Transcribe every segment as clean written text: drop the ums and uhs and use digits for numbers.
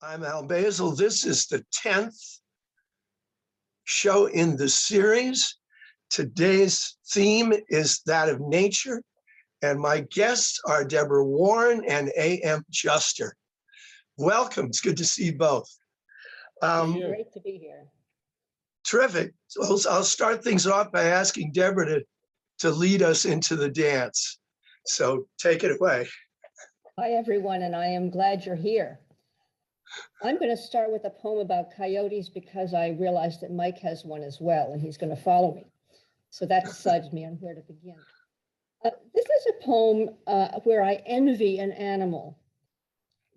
I'm Al Basile. This is the 10th show in the series. Today's theme is that of nature, and my guests are Deborah Warren and A.M. Juster. Welcome. It's good to see you both. Great to be here. Terrific. So I'll start things off by asking Deborah to lead us into the dance. So take it away. Hi, everyone, and I am glad you're here. I'm going to start with a poem about coyotes because I realized that Mike has one as well, and he's going to follow me. So that decides me on where to begin. This is a poem where I envy an animal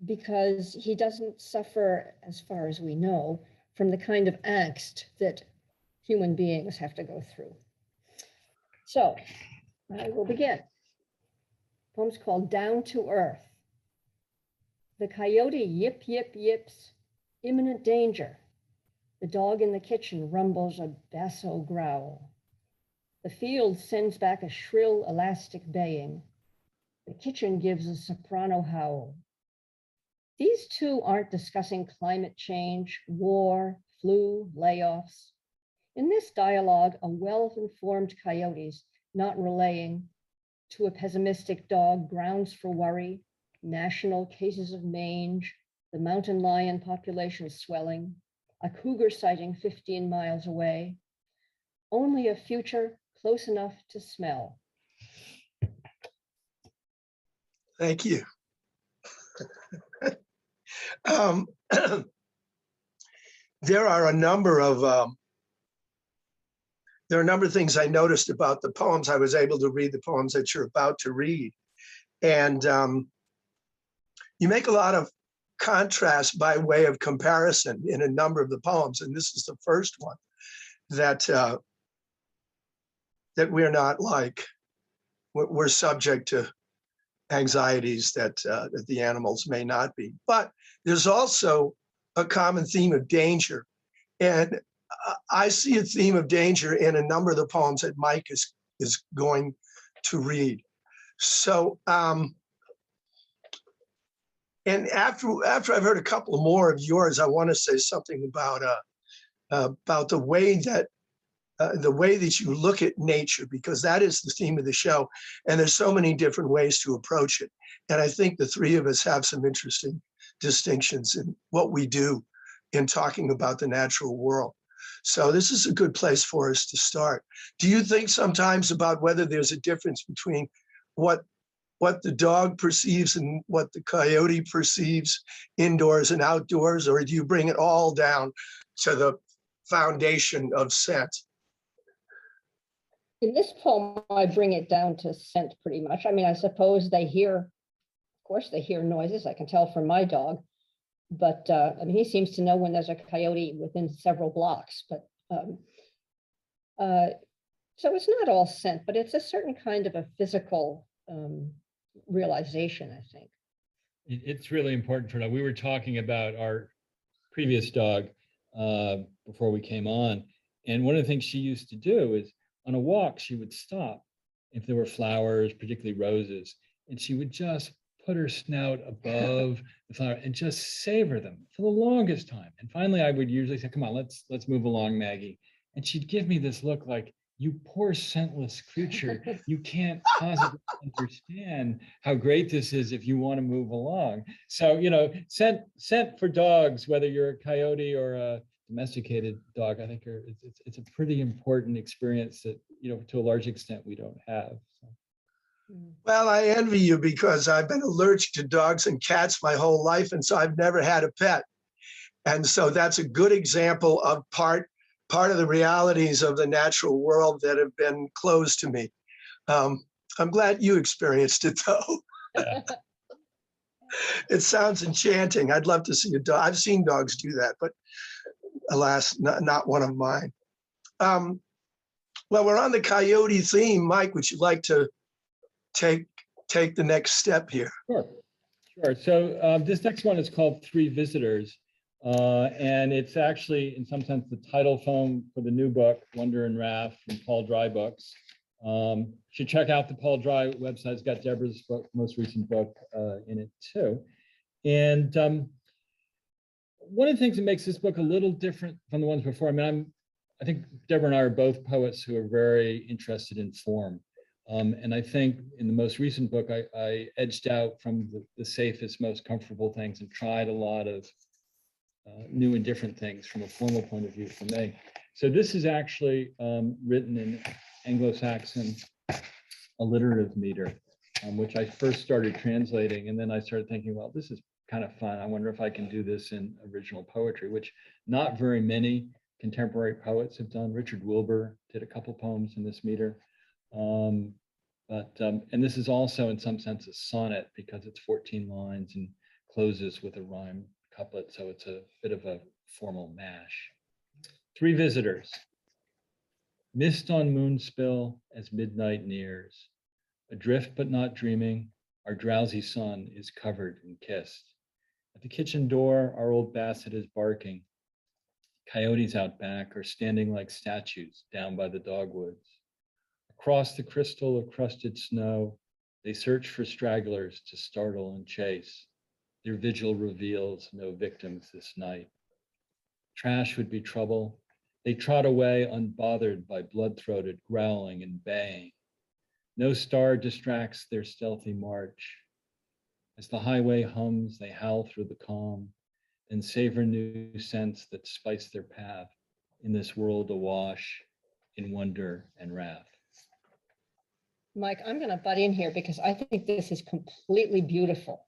because he doesn't suffer, as far as we know, from the kind of angst that human beings have to go through. So I will begin. The poem's called Down to Earth. The coyote yip, yip, yips, imminent danger. The dog in the kitchen rumbles a basso growl. The field sends back a shrill, elastic baying. The kitchen gives a soprano howl. These two aren't discussing climate change, war, flu, layoffs. In this dialogue, a well-informed coyote's not relaying to a pessimistic dog grounds for worry, national cases of mange, the mountain lion population swelling, a cougar sighting 15 miles away, only a future close enough to smell. Thank you. There are a number of things I noticed about the poems. I was able to read the poems that you're about to read, and you make a lot of contrast by way of comparison in a number of the poems, and this is the first one that we're not like. We're subject to anxieties that the animals may not be. But there's also a common theme of danger, and I see a theme of danger in a number of the poems that Mike is going to read. So. And after I've heard a couple more of yours, I want to say something about the way that you look at nature, because that is the theme of the show, and there's so many different ways to approach it. And I think the three of us have some interesting distinctions in what we do in talking about the natural world. So this is a good place for us to start. Do you think sometimes about whether there's a difference between what the dog perceives and what the coyote perceives indoors and outdoors, or do you bring it all down to the foundation of scent? In this poem, I bring it down to scent pretty much. I mean, I suppose of course they hear noises. I can tell from my dog, but I mean, he seems to know when there's a coyote within several blocks, but so it's not all scent, but it's a certain kind of a physical realization, I think. It's really important for now. We were talking about our previous dog before we came on, and one of the things she used to do is on a walk she would stop if there were flowers, particularly roses, and she would just put her snout above the flower and just savor them for the longest time. And finally I would usually say, come on, let's move along, Maggie. And she'd give me this look like, you poor scentless creature, you can't possibly understand how great this is if you want to move along. So, you know, scent for dogs, whether you're a coyote or a domesticated dog, I think it's a pretty important experience that, you know, to a large extent we don't have. So. Well, I envy you because I've been allergic to dogs and cats my whole life, and so I've never had a pet. And so that's a good example of part of the realities of the natural world that have been closed to me. I'm glad you experienced it, though. Yeah. It sounds enchanting. I'd love to see a dog. I've seen dogs do that, but alas, not one of mine. Well, we're on the coyote theme. Mike, would you like to take the next step here? Sure. So this next one is called Three Visitors. And it's actually, in some sense, the title poem for the new book, Wonder and Wrath, from Paul Dry Books. You should check out the Paul Dry website. It's got Deborah's book, most recent book in it too. And one of the things that makes this book a little different from the ones before, I mean, I think Deborah and I are both poets who are very interested in form. And I think in the most recent book, I edged out from the safest, most comfortable things and tried a lot of new and different things from a formal point of view for me. So this is actually written in Anglo-Saxon alliterative meter, which I first started translating. And then I started thinking, well, this is kind of fun. I wonder if I can do this in original poetry, which not very many contemporary poets have done. Richard Wilbur did a couple poems in this meter. And this is also in some sense a sonnet because it's 14 lines and closes with a rhyme couplet. So it's a bit of a formal mash. 3 visitors. Mist on moonspill as midnight nears. Adrift but not dreaming, our drowsy sun is covered and kissed. At the kitchen door, our old Basset is barking. Coyotes out back are standing like statues down by the dogwoods. Across the crystal of crusted snow, they search for stragglers to startle and chase. Their vigil reveals no victims this night. Trash would be trouble. They trot away unbothered by blood-throated growling and baying. No star distracts their stealthy march. As the highway hums, they howl through the calm and savor new scents that spice their path in this world awash in wonder and wrath. Mike, I'm going to butt in here because I think this is completely beautiful.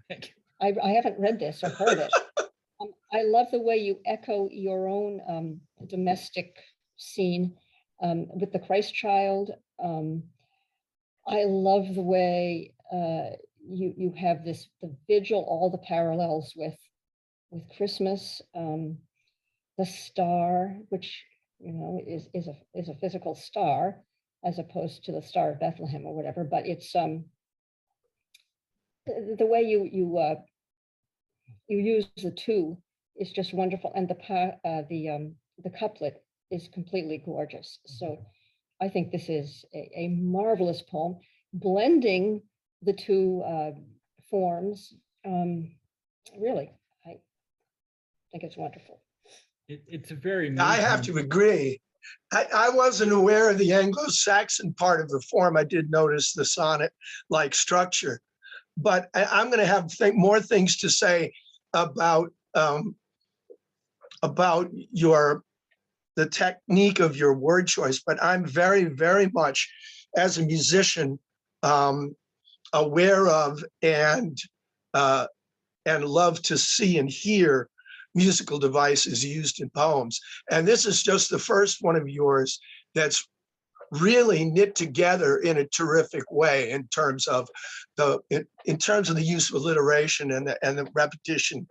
Thank you. I haven't read this or heard it. I love the way you echo your own domestic scene with the Christ child. I love the way you have the vigil, all the parallels with Christmas, the star, which is a physical star as opposed to the Star of Bethlehem or whatever. But it's the way you use the two is just wonderful, and the couplet is completely gorgeous. So I think this is a marvelous poem, blending the two forms. Really, I think it's wonderful. It's a very. I have to agree. I wasn't aware of the Anglo-Saxon part of the form. I did notice the sonnet-like structure, but I'm going to have more things to say about the technique of your word choice. But I'm very, very much, as a musician, aware of and love to see and hear musical devices used in poems. And this is just the first one of yours that's really knit together in a terrific way in terms of the use of alliteration and the repetition.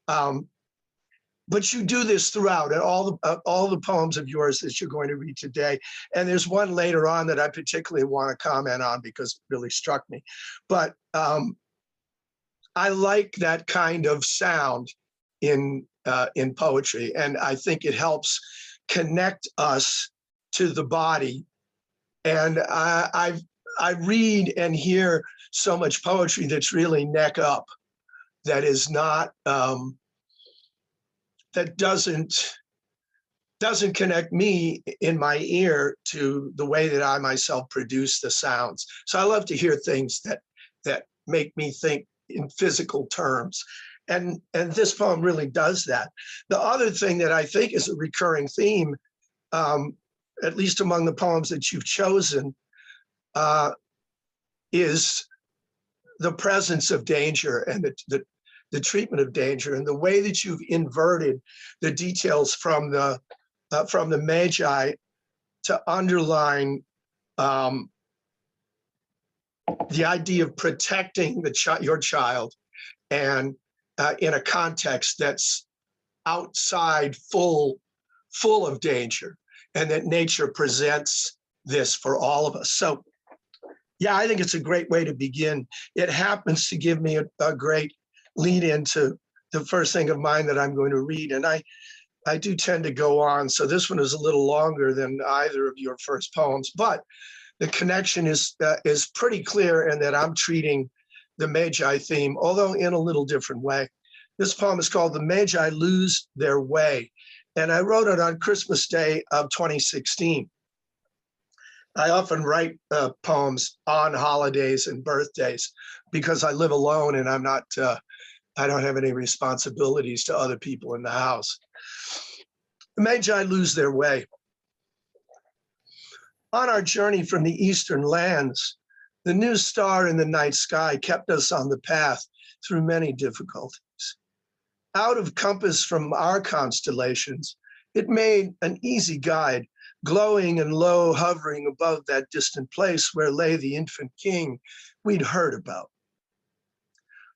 But you do this throughout, and all the poems of yours that you're going to read today. And there's one later on that I particularly want to comment on because it really struck me. But I like that kind of sound in poetry, and I think it helps connect us to the body. And I read and hear so much poetry that's really neck up, that is not that doesn't connect me in my ear to the way that I myself produce the sounds. So I love to hear things that make me think in physical terms. And this poem really does that. The other thing that I think is a recurring theme, at least among the poems that you've chosen, is the presence of danger and the treatment of danger, and the way that you've inverted the details from the Magi to underline the idea of protecting your child, and in a context that's outside, full of danger, and that nature presents this for all of us. So yeah, I think it's a great way to begin. It happens to give me a great lead into the first thing of mine that I'm going to read. And I do tend to go on. So this one is a little longer than either of your first poems, but the connection is pretty clear in that I'm treating the Magi theme, although in a little different way. This poem is called The Magi Lose Their Way. And I wrote it on Christmas Day of 2016. I often write poems on holidays and birthdays because I live alone and I don't have any responsibilities to other people in the house. The Magi lose their way. On our journey from the eastern lands, the new star in the night sky kept us on the path through many difficulties. Out of compass from our constellations, it made an easy guide, glowing and low, hovering above that distant place where lay the infant king we'd heard about.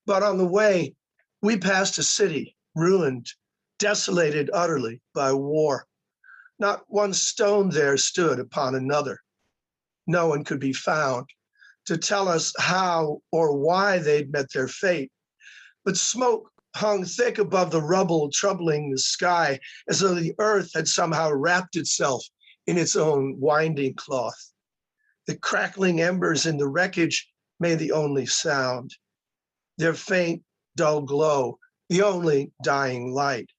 But on the way, we passed a city, ruined, desolated utterly by war. Not one stone there stood upon another. No one could be found to tell us how or why they'd met their fate. But smoke hung thick above the rubble, troubling the sky, as though the earth had somehow wrapped itself in its own winding cloth. The crackling embers in the wreckage made the only sound. Their faint, dull glow, the only dying light.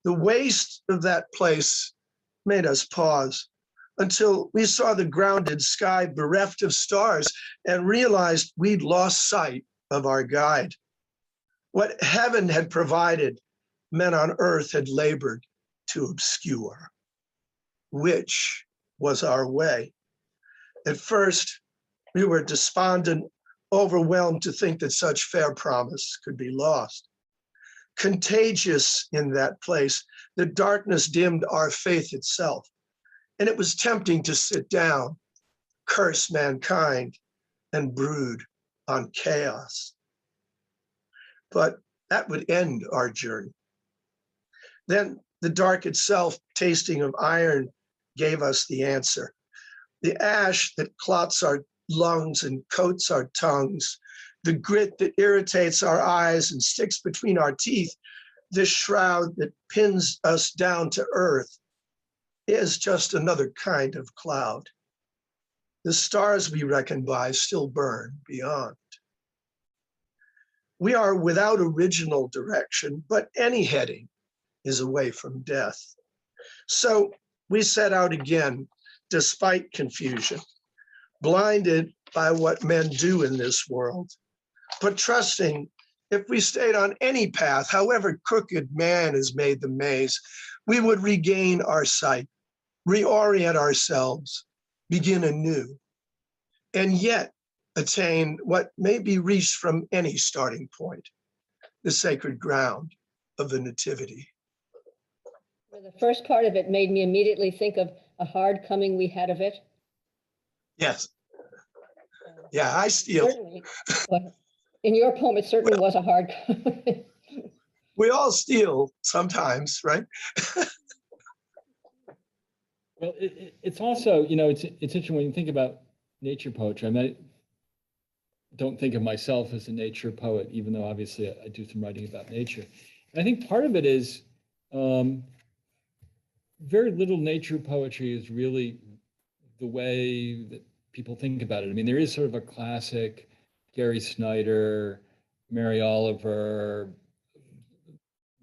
The waste of that place made us pause until we saw the grounded sky bereft of stars and realized we'd lost sight of our guide. What heaven had provided, men on earth had labored to obscure. Which was our way? At first, we were despondent, overwhelmed to think that such fair promise could be lost. Contagious in that place, the darkness dimmed our faith itself, and it was tempting to sit down, curse mankind, and brood on chaos. But that would end our journey. Then the dark itself, tasting of iron, gave us the answer. The ash that clots our lungs and coats our tongues, the grit that irritates our eyes and sticks between our teeth, this shroud that pins us down to earth, is just another kind of cloud. The stars we reckon by still burn beyond. We are without original direction, but any heading is away from death. So we set out again, despite confusion, blinded by what men do in this world, but trusting if we stayed on any path, however crooked man has made the maze, we would regain our sight, reorient ourselves, begin anew, and yet attain what may be reached from any starting point, the sacred ground of the Nativity. Well, the first part of it made me immediately think of a hard coming we had of it. Yes. Yeah, I steal. Certainly, but in your poem, it certainly was a hard coming. We all steal sometimes, right? Well, it's also, it's interesting when you think about nature poetry. I mean, I don't think of myself as a nature poet, even though obviously I do some writing about nature. And I think part of it is very little nature poetry is really the way that people think about it. I mean, there is sort of a classic Gary Snyder, Mary Oliver,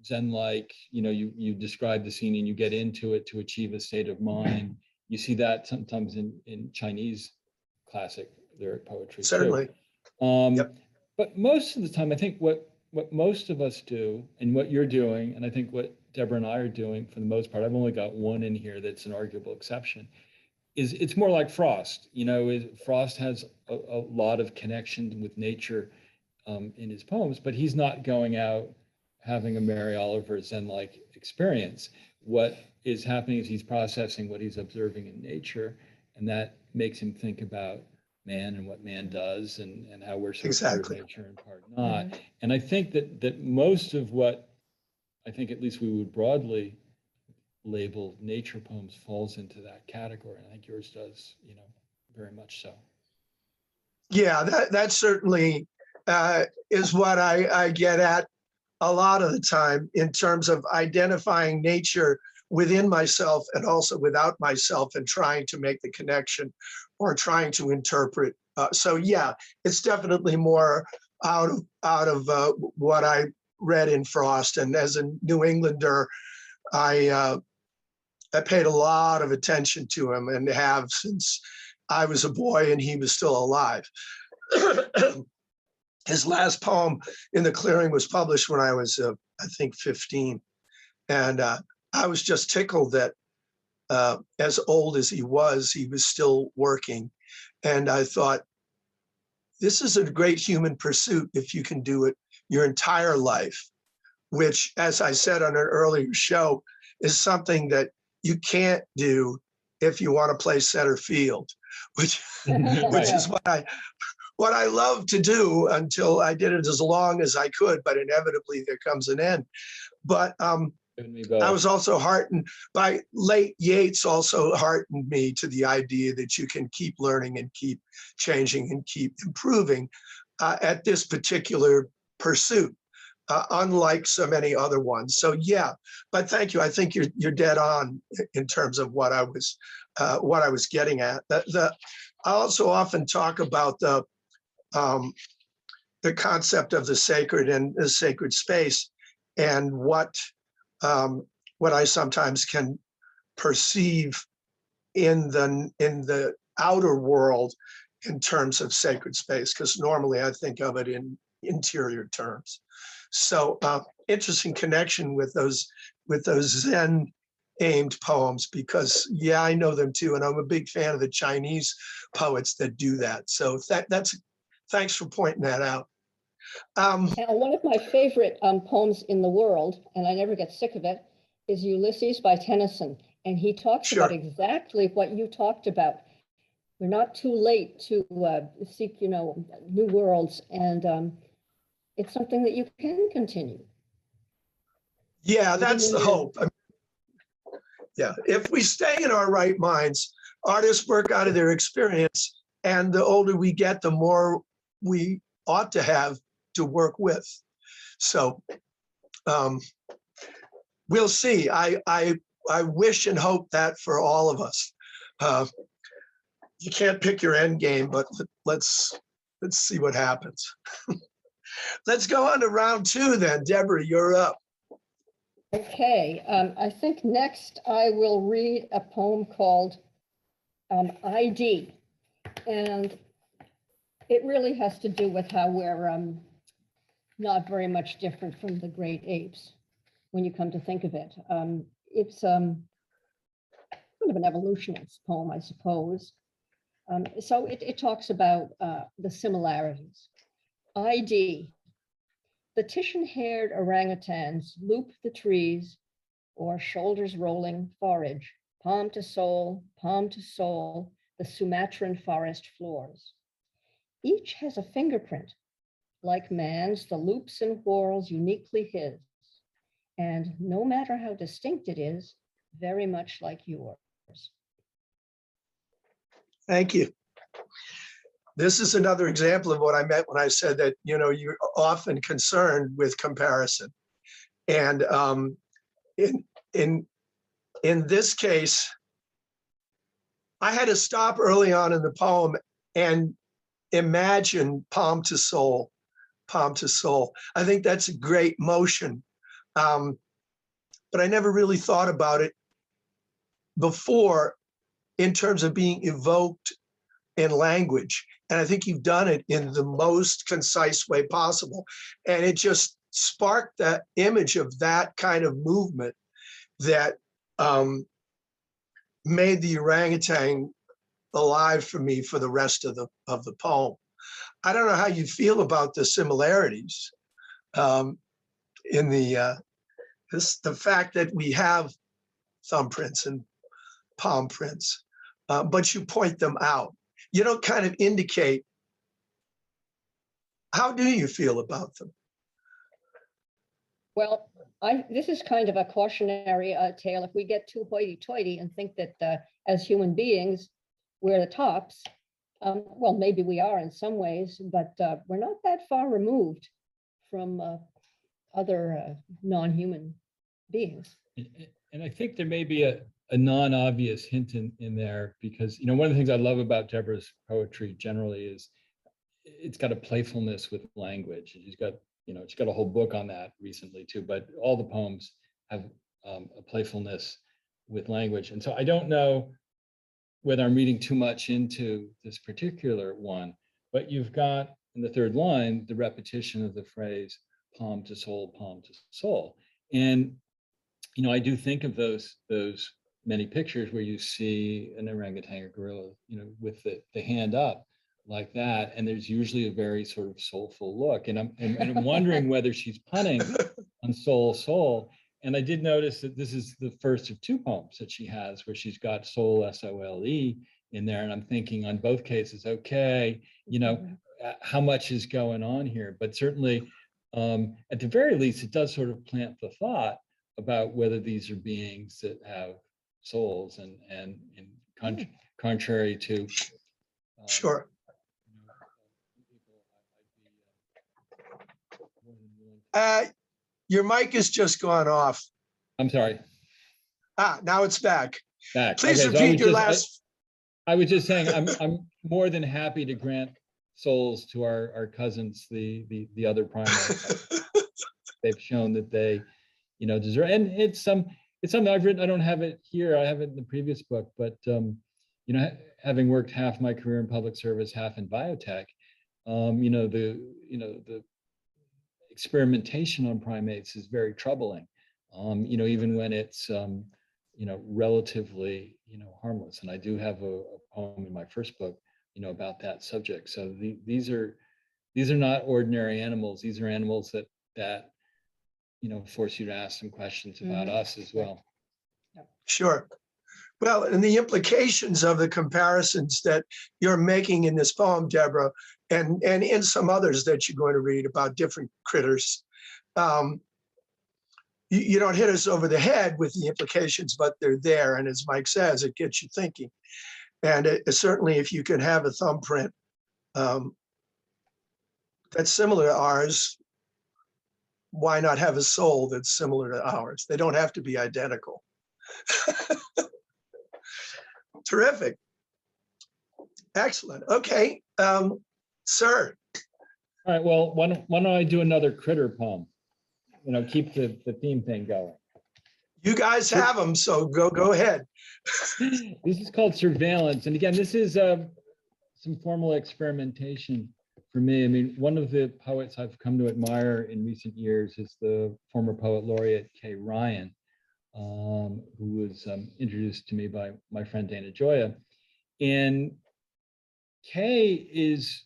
Zen-like, you describe the scene and you get into it to achieve a state of mind. You see that sometimes in Chinese classic lyric poetry. Certainly. Yep. But most of the time, I think what most of us do and what you're doing, and I think what Deborah and I are doing for the most part, I've only got one in here that's an arguable exception, is it's more like Frost. Frost has a lot of connection with nature in his poems, but he's not going out having a Mary Oliver Zen-like experience. What is happening is he's processing what he's observing in nature, and that makes him think about man and what man does and how we're sort of part of nature and part not. Mm-hmm. And I think that most of what I think at least we would broadly label nature poems falls into that category. And I think yours does, very much so. Yeah, that certainly is what I get at a lot of the time in terms of identifying nature within myself and also without myself and trying to make the connection or trying to interpret. So yeah, it's definitely more out of what I read in Frost. And as a New Englander, I paid a lot of attention to him and have since I was a boy and he was still alive. His last poem, In the Clearing, was published when I was, I think, 15. And I was just tickled that as old as he was still working. And I thought, this is a great human pursuit if you can do it your entire life, which, as I said on an earlier show, is something that you can't do if you want to play center field, which is what I love to do until I did it as long as I could, but inevitably there comes an end. But I was also heartened by late Yeats also heartened me to the idea that you can keep learning and keep changing and keep improving at this particular pursuit, unlike so many other ones. So yeah, but thank you. I think you're dead on in terms of what I was getting at. I also often talk about the concept of the sacred and the sacred space, and what I sometimes can perceive in the outer world in terms of sacred space, because normally I think of it in interior terms. So interesting connection with those Zen aimed poems, because yeah, I know them too, and I'm a big fan of the Chinese poets that do that. So thanks for pointing that out. And one of my favorite poems in the world, and I never get sick of it, is Ulysses by Tennyson. And he talks about exactly what you talked about. We're not too late to seek, new worlds. And it's something that you can continue. Yeah, that's the hope. Yeah, if we stay in our right minds, artists work out of their experience. And the older we get, the more we ought to have to work with. So we'll see. I wish and hope that for all of us. You can't pick your end game, but let's see what happens. Let's go on to round two then. Deborah, you're up. Okay, I think next I will read a poem called ID. And it really has to do with how we're not very much different from the great apes when you come to think of it. It's kind of an evolutionist poem, I suppose. So it talks about the similarities. ID. The Titian-haired orangutans loop the trees, or shoulders rolling forage, palm to sole, the Sumatran forest floors. Each has a fingerprint, like man's, the loops and whorls uniquely his, and no matter how distinct it is, very much like yours. Thank you. This is another example of what I meant when I said that, you're often concerned with comparison. And in this case, I had to stop early on in the poem and imagine palm to sole. I think that's a great motion. But I never really thought about it before in terms of being evoked in language. And I think you've done it in the most concise way possible. And it just sparked that image of that kind of movement that made the orangutan alive for me for the rest of the poem. I don't know how you feel about the similarities in the fact that we have thumbprints and palm prints, but you point them out. You don't kind of indicate. How do you feel about them? Well, this is kind of a cautionary tale. If we get too hoity-toity and think that as human beings, we're the tops, well, maybe we are in some ways, but we're not that far removed from other non-human beings. And I think there may be a non-obvious hint in there, because one of the things I love about Deborah's poetry generally is it's got a playfulness with language. She's got, she's got a whole book on that recently too, but all the poems have a playfulness with language. And so I don't know whether I'm reading too much into this particular one, but you've got in the third line, the repetition of the phrase palm to soul. And, I do think of those many pictures where you see an orangutan or gorilla, with the hand up like that. And there's usually a very sort of soulful look. And I'm wondering whether she's punning on soul. And I did notice that this is the first of two poems that she has where she's got soul, S-O-L-E in there. And I'm thinking on both cases, okay, how much is going on here? But certainly, at the very least, it does sort of plant the thought about whether these are beings that have souls and contrary to Sure. Your mic has just gone off. I'm sorry. Now it's back. Please Okay, repeat your last. I was just saying I'm more than happy to grant souls to our cousins, the other primates. They've shown that they, deserve, and it's something I've written. I don't have it here. I have it in the previous book, but having worked half my career in public service, half in biotech, the experimentation on primates is very troubling. Even when it's relatively harmless. And I do have a poem in my first book, about that subject. So these are not ordinary animals. These are animals that force you to ask some questions about us as well. Sure. Well, and the implications of the comparisons that you're making in this poem, Deborah, and in some others that you're going to read about different critters, you don't hit us over the head with the implications, but they're there. And as Mike says, it gets you thinking. And certainly if you can have a thumbprint that's similar to ours, why not have a soul that's similar to ours? They don't have to be identical. Terrific. Excellent. Okay, sir. All right, well, why don't I do another critter poem? Keep the theme thing going. You guys have them, so go ahead. This is called Surveillance. And again, this is some formal experimentation for me. I mean, one of the poets I've come to admire in recent years is the former poet laureate Kay Ryan, who was introduced to me by my friend Dana Gioia. And Kay is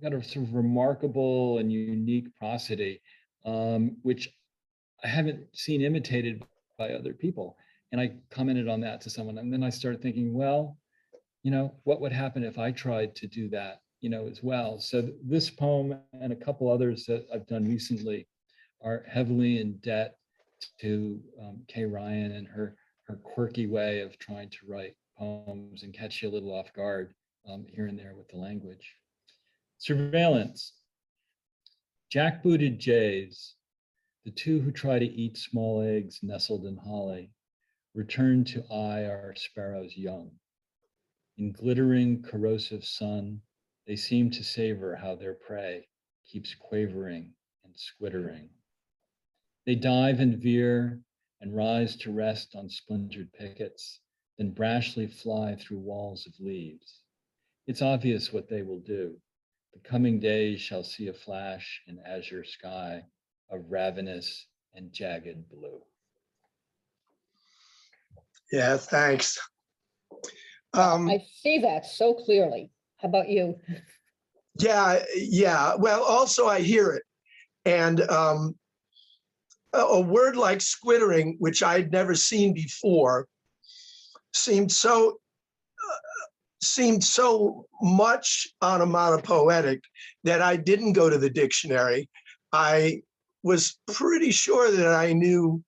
got a sort of remarkable and unique prosody, which I haven't seen imitated by other people. And I commented on that to someone. And then I started thinking, well, what would happen if I tried to do that, as well? So this poem and a couple others that I've done recently are heavily in debt to Kay Ryan and her quirky way of trying to write poems and catch you a little off guard here and there with the language. Surveillance. Jackbooted jays, the two who try to eat small eggs nestled in holly, return to eye our sparrows young. In glittering, corrosive sun, they seem to savor how their prey keeps quavering and squittering. They dive and veer and rise to rest on splintered pickets, then brashly fly through walls of leaves. It's obvious what they will do. The coming days shall see a flash in azure sky of ravenous and jagged blue. Yeah, thanks. I see that so clearly. How about you? Yeah. Well, also I hear it. And a word like squittering, which I'd never seen before, seemed so much onomatopoetic that I didn't go to the dictionary. I was pretty sure that I knew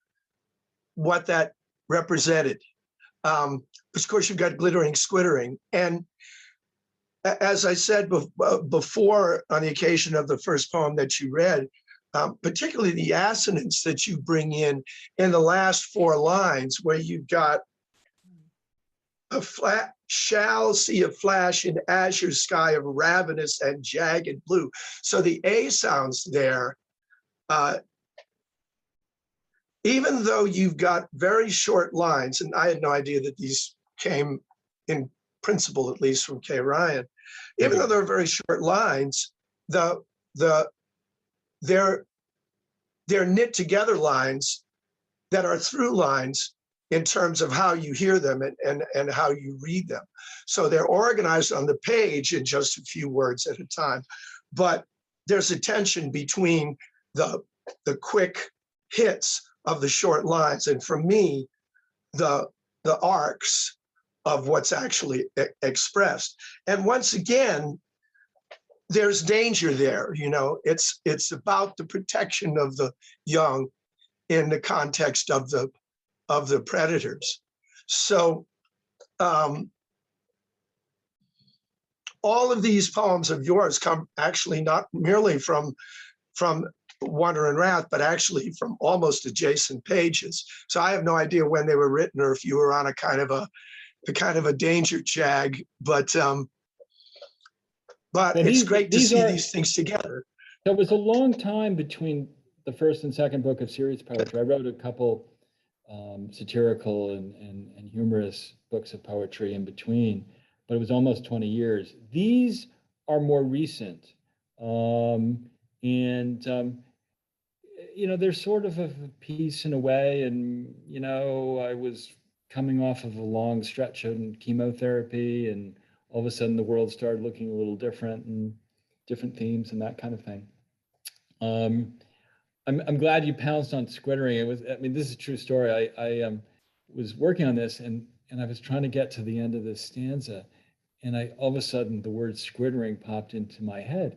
what that represented. Of course, you've got glittering, squittering. And as I said before, on the occasion of the first poem that you read, particularly the assonance that you bring in the last four lines, where you've got a flat shall see a flash in azure sky of ravenous and jagged blue. So the A sounds there, even though you've got very short lines, and I had no idea that these came in principle, at least from K. Ryan, even though they're very short lines, they're knit together lines that are through lines in terms of how you hear them and how you read them. So they're organized on the page in just a few words at a time, but there's a tension between the quick hits of the short lines, and for me, the arcs of what's actually expressed. And once again, there's danger there. You know, it's about the protection of the young in the context of the predators. So all of these poems of yours come actually not merely from Wonder and Wrath, but actually from almost adjacent pages. So I have no idea when they were written or if you were on a kind of a danger jag, but well, it's great to see these things together. There was a long time between the first and second book of serious poetry. I wrote a couple satirical and humorous books of poetry in between, but it was almost 20 years. These are more recent. You know, they're sort of a piece in a way. And, you know, I was coming off of a long stretch of chemotherapy, and all of a sudden the world started looking a little different, and different themes and that kind of thing. I'm glad you pounced on squittering. It was, I mean, this is a true story. I was working on this, and I was trying to get to the end of this stanza, and all of a sudden the word squittering popped into my head,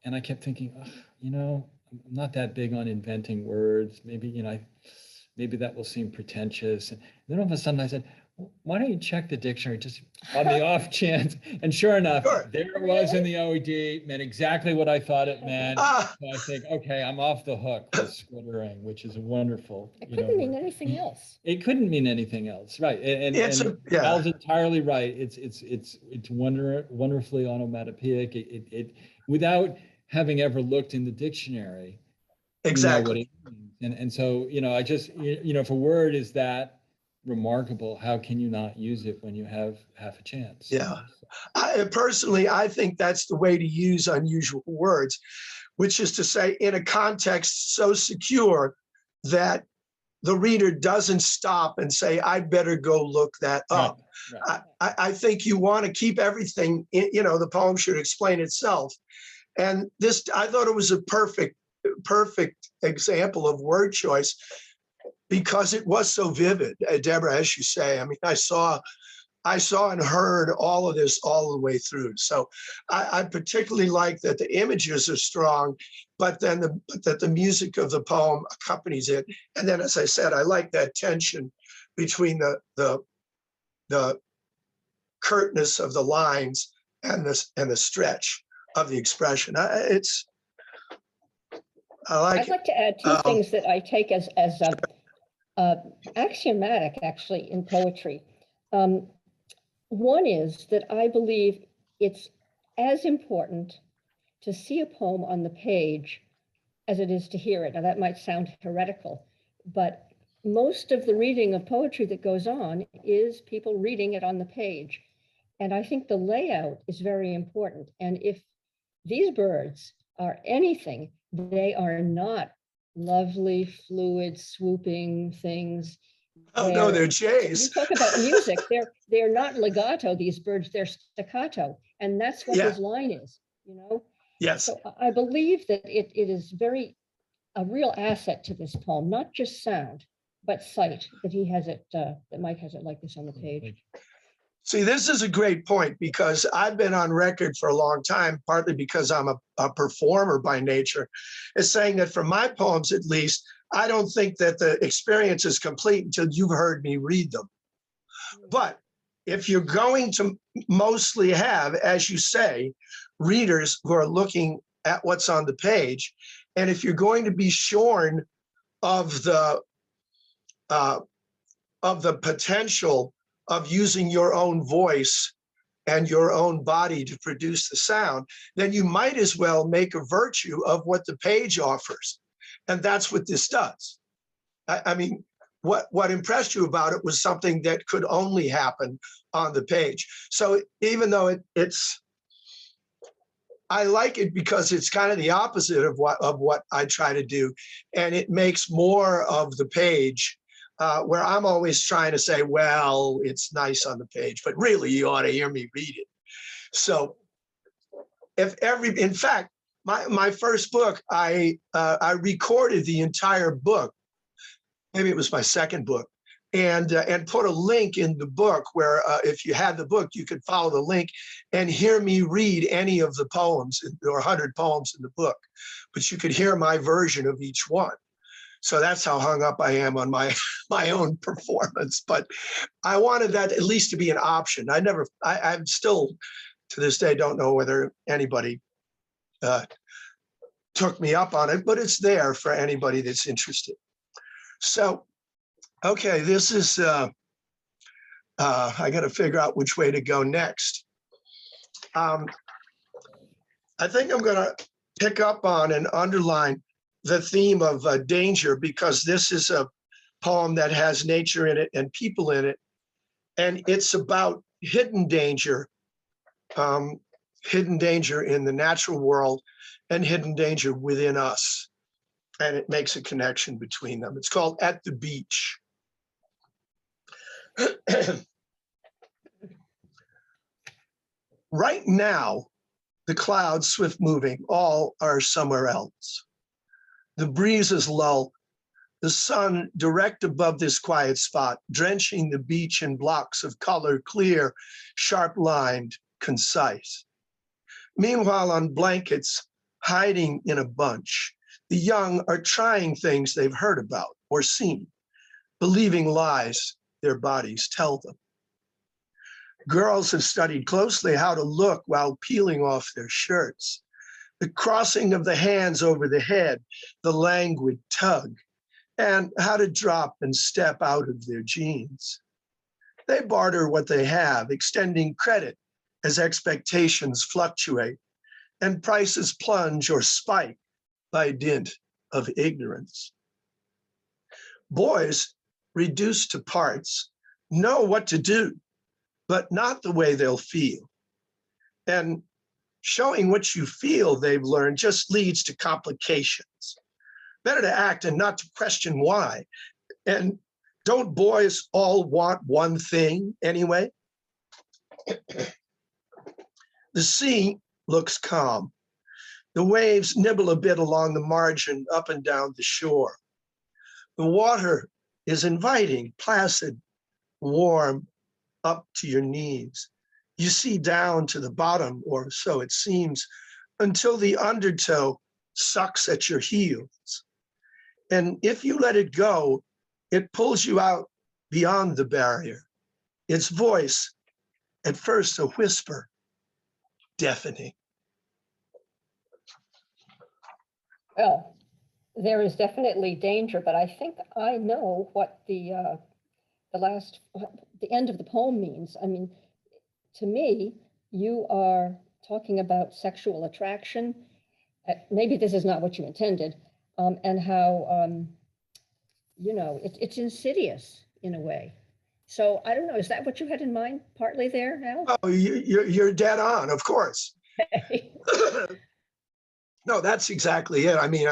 and I kept thinking, oh, you know, I'm not that big on inventing words. Maybe, you know, maybe that will seem pretentious. And then all of a sudden I said, why don't you check the dictionary just on the off chance? And sure enough, there it was in the OED, meant exactly what I thought it meant. So I think, okay, I'm off the hook for squittering, which is a wonderful. It couldn't mean anything else. It couldn't mean anything else, right? And Al's entirely right. It's wonderfully onomatopoeic. It without having ever looked in the dictionary. Exactly. You know what it means. And so, you know, I just, you know, if a word is that remarkable, how can you not use it when you have half a chance? Yeah. I think that's the way to use unusual words, which is to say in a context so secure that the reader doesn't stop and say, I better go look that up. Right. I think you want to keep everything, you know, the poem should explain itself. And this, I thought it was a perfect example of word choice because it was so vivid. Deborah, as you say, I mean, I saw and heard all of this all the way through. So I particularly like that the images are strong, but then that the music of the poem accompanies it. And then, as I said, I like that tension between the curtness of the lines and the stretch of the expression. I'd like to add two things that I take as axiomatic, actually, in poetry. One is that I believe it's as important to see a poem on the page as it is to hear it. Now, that might sound heretical, but most of the reading of poetry that goes on is people reading it on the page. And I think the layout is very important. And if these birds are anything, they are not lovely, fluid, swooping things. Oh, no, they're jays. You talk about music, they're not legato, these birds, they're staccato. And that's what his line is, you know? Yes. So I believe that it is a real asset to this poem, not just sound, but sight, that he has it, that Mike has it like this on the page. See, this is a great point because I've been on record for a long time, partly because I'm a performer by nature, is saying that for my poems, at least, I don't think that the experience is complete until you've heard me read them. But if you're going to mostly have, as you say, readers who are looking at what's on the page, and if you're going to be shorn of the potential of using your own voice and your own body to produce the sound, then you might as well make a virtue of what the page offers. And that's what this does. I mean, what impressed you about it was something that could only happen on the page. So even though I like it because it's kind of the opposite of what I try to do, and it makes more of the page, where I'm always trying to say, well, it's nice on the page, but really you ought to hear me read it. So in fact, my first book, I recorded the entire book. Maybe it was my second book, and put a link in the book where if you had the book, you could follow the link and hear me read any of the poems. There were 100 poems in the book, but you could hear my version of each one. So that's how hung up I am on my own performance. But I wanted that at least to be an option. I'm still to this day don't know whether anybody took me up on it, but it's there for anybody that's interested. So, okay, this is, I got to figure out which way to go next. I think I'm going to pick up on and underline the theme of danger, because this is a poem that has nature in it and people in it. And it's about hidden danger in the natural world and hidden danger within us. And it makes a connection between them. It's called At the Beach. Right now, the clouds, swift moving, all are somewhere else. The breezes lull, the sun direct above this quiet spot, drenching the beach in blocks of color, clear, sharp-lined, concise. Meanwhile, on blankets, hiding in a bunch, the young are trying things they've heard about or seen, believing lies their bodies tell them. Girls have studied closely how to look while peeling off their shirts, the crossing of the hands over the head, the languid tug, and how to drop and step out of their jeans. They barter what they have, extending credit as expectations fluctuate and prices plunge or spike by dint of ignorance. Boys, reduced to parts, know what to do, but not the way they'll feel. And showing what you feel they've learned just leads to complications. Better to act and not to question why. And don't boys all want one thing anyway? The sea looks calm. The waves nibble a bit along the margin up and down the shore. The water is inviting, placid, warm, up to your knees. You see down to the bottom, or so it seems, until the undertow sucks at your heels. And if you let it go, it pulls you out beyond the barrier. Its voice, at first a whisper, deafening. Well, there is definitely danger, but I think I know what the end of the poem means. I mean, to me, you are talking about sexual attraction. Maybe this is not what you intended, and how it's insidious in a way. So I don't know. Is that what you had in mind, partly there, Al? Oh, you're dead on, of course. No, that's exactly it. I mean,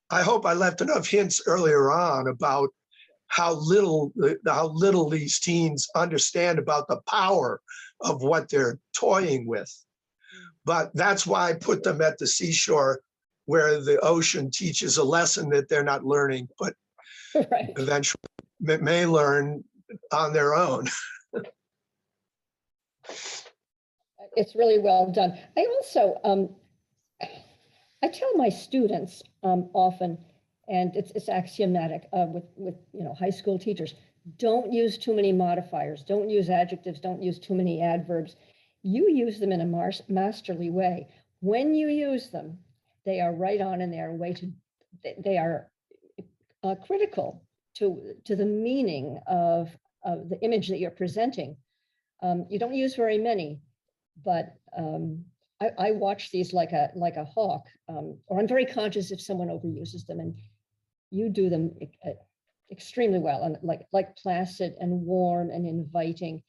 I hope I left enough hints earlier on about how little these teens understand about the power of what they're toying with. But that's why I put them at the seashore, where the ocean teaches a lesson that they're not learning, but Right. eventually may learn on their own. It's really well done. I also, I tell my students often, and it's axiomatic with high school teachers, don't use too many modifiers, don't use adjectives, don't use too many adverbs. You use them in a masterly way. When you use them, they are right on in their way to, they are critical to the meaning of the image that you're presenting. You don't use very many, but I watch these like a hawk, or I'm very conscious if someone overuses them, and you do them extremely well, and like placid and warm and inviting.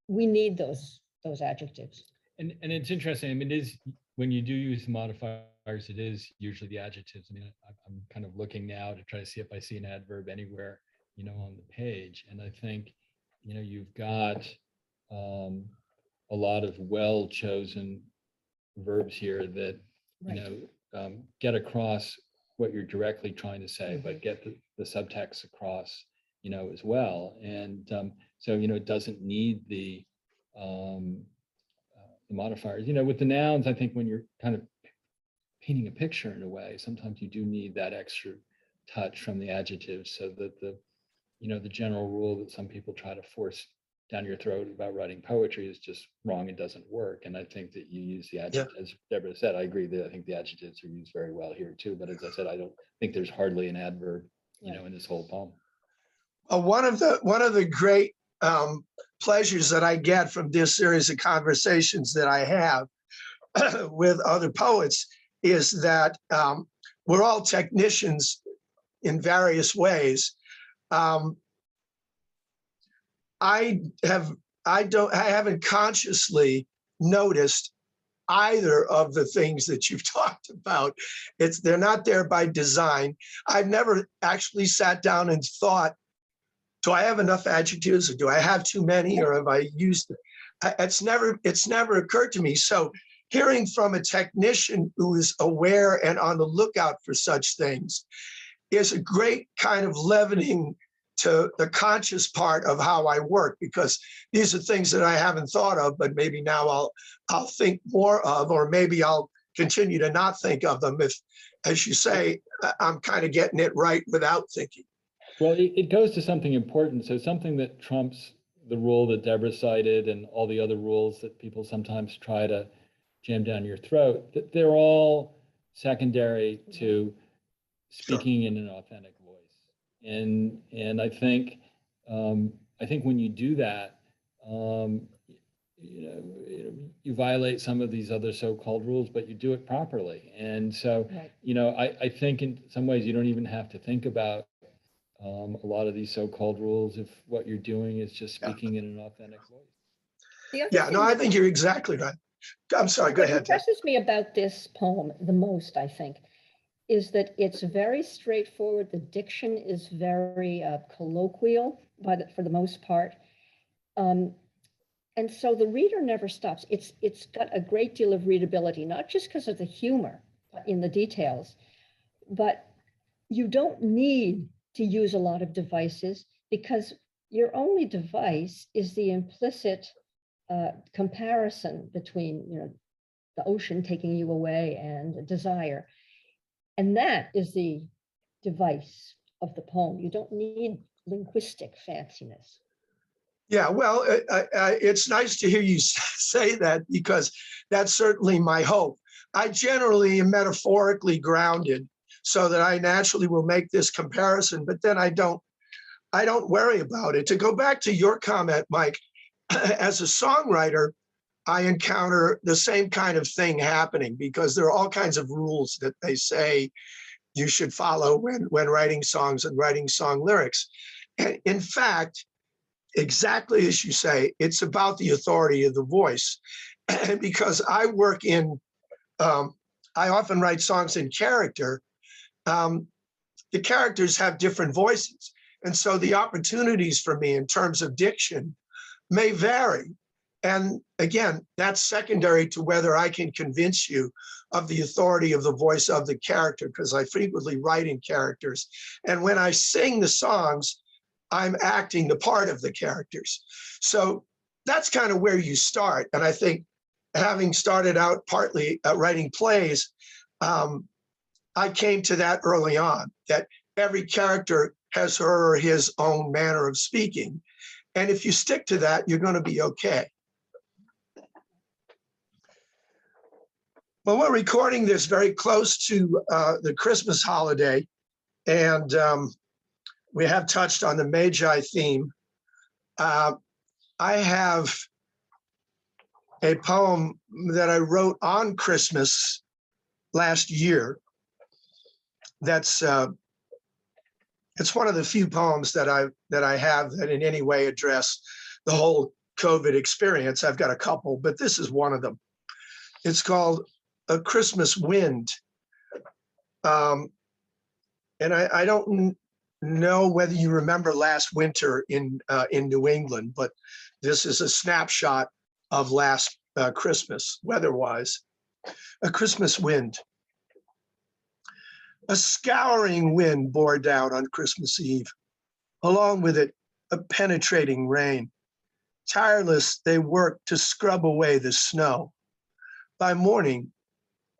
We need those adjectives. And it's interesting. I mean, it is, when you do use the modifiers, it is usually the adjectives. I mean, I'm kind of looking now to try to see if I see an adverb anywhere, on the page. And I think, you've got a lot of well-chosen verbs here that, Right. get across what you're directly trying to say, but get the subtext across, as well. And so, it doesn't need the modifiers. With the nouns, I think when you're kind of painting a picture in a way, sometimes you do need that extra touch from the adjectives, so that the general rule that some people try to force down your throat about writing poetry is just wrong. It doesn't work. And I think that you use the adjectives, as Deborah said. I agree that I think the adjectives are used very well here too. But as I said, I don't think there's hardly an adverb, in this whole poem. One of the great pleasures that I get from this series of conversations that I have with other poets is that we're all technicians in various ways. I haven't consciously noticed either of the things that you've talked about. They're not there by design. I've never actually sat down and thought, do I have enough adjectives, or do I have too many, or have I used it? It's never occurred to me. So hearing from a technician who is aware and on the lookout for such things is a great kind of leavening to the conscious part of how I work, because these are things that I haven't thought of, but maybe now I'll think more of, or maybe I'll continue to not think of them if, as you say, I'm kind of getting it right without thinking. Well, it goes to something important. So something that trumps the rule that Deborah cited and all the other rules that people sometimes try to jam down your throat, that they're all secondary to speaking in an authentic voice. And I think when you do that, you violate some of these other so-called rules, but you do it properly. And so, right. I think in some ways you don't even have to think about a lot of these so-called rules if what you're doing is just speaking in an authentic voice. Yeah, no, I think you're exactly right. I'm sorry, go ahead. What impresses me about this poem the most, I think, is that it's very straightforward. The diction is very colloquial for the most part. And so the reader never stops. It's got a great deal of readability, not just because of the humor in the details, but you don't need to use a lot of devices, because your only device is the implicit comparison between, the ocean taking you away and desire. And that is the device of the poem. You don't need linguistic fanciness. Yeah, well, it's nice to hear you say that, because that's certainly my hope. I generally am metaphorically grounded, so that I naturally will make this comparison, but then I don't worry about it. To go back to your comment, Mike, as a songwriter, I encounter the same kind of thing happening, because there are all kinds of rules that they say you should follow when writing songs and writing song lyrics. And in fact, exactly as you say, it's about the authority of the voice. Because I work in, I often write songs in character. The characters have different voices. And so the opportunities for me in terms of diction may vary. And again, that's secondary to whether I can convince you of the authority of the voice of the character, because I frequently write in characters. And when I sing the songs, I'm acting the part of the characters. So that's kind of where you start. And I think, having started out partly writing plays, I came to that early on, that every character has her or his own manner of speaking. And if you stick to that, you're going to be okay. Well, we're recording this very close to the Christmas holiday, and we have touched on the Magi theme. I have a poem that I wrote on Christmas last year. That's it's one of the few poems that I have that in any way address the whole COVID experience. I've got a couple, but this is one of them. It's called A Christmas Wind. And I don't know whether you remember last winter in New England, but this is a snapshot of last Christmas, weather-wise. A Christmas Wind. A scouring wind bore down on Christmas Eve. Along with it, a penetrating rain. Tireless, they worked to scrub away the snow. By morning,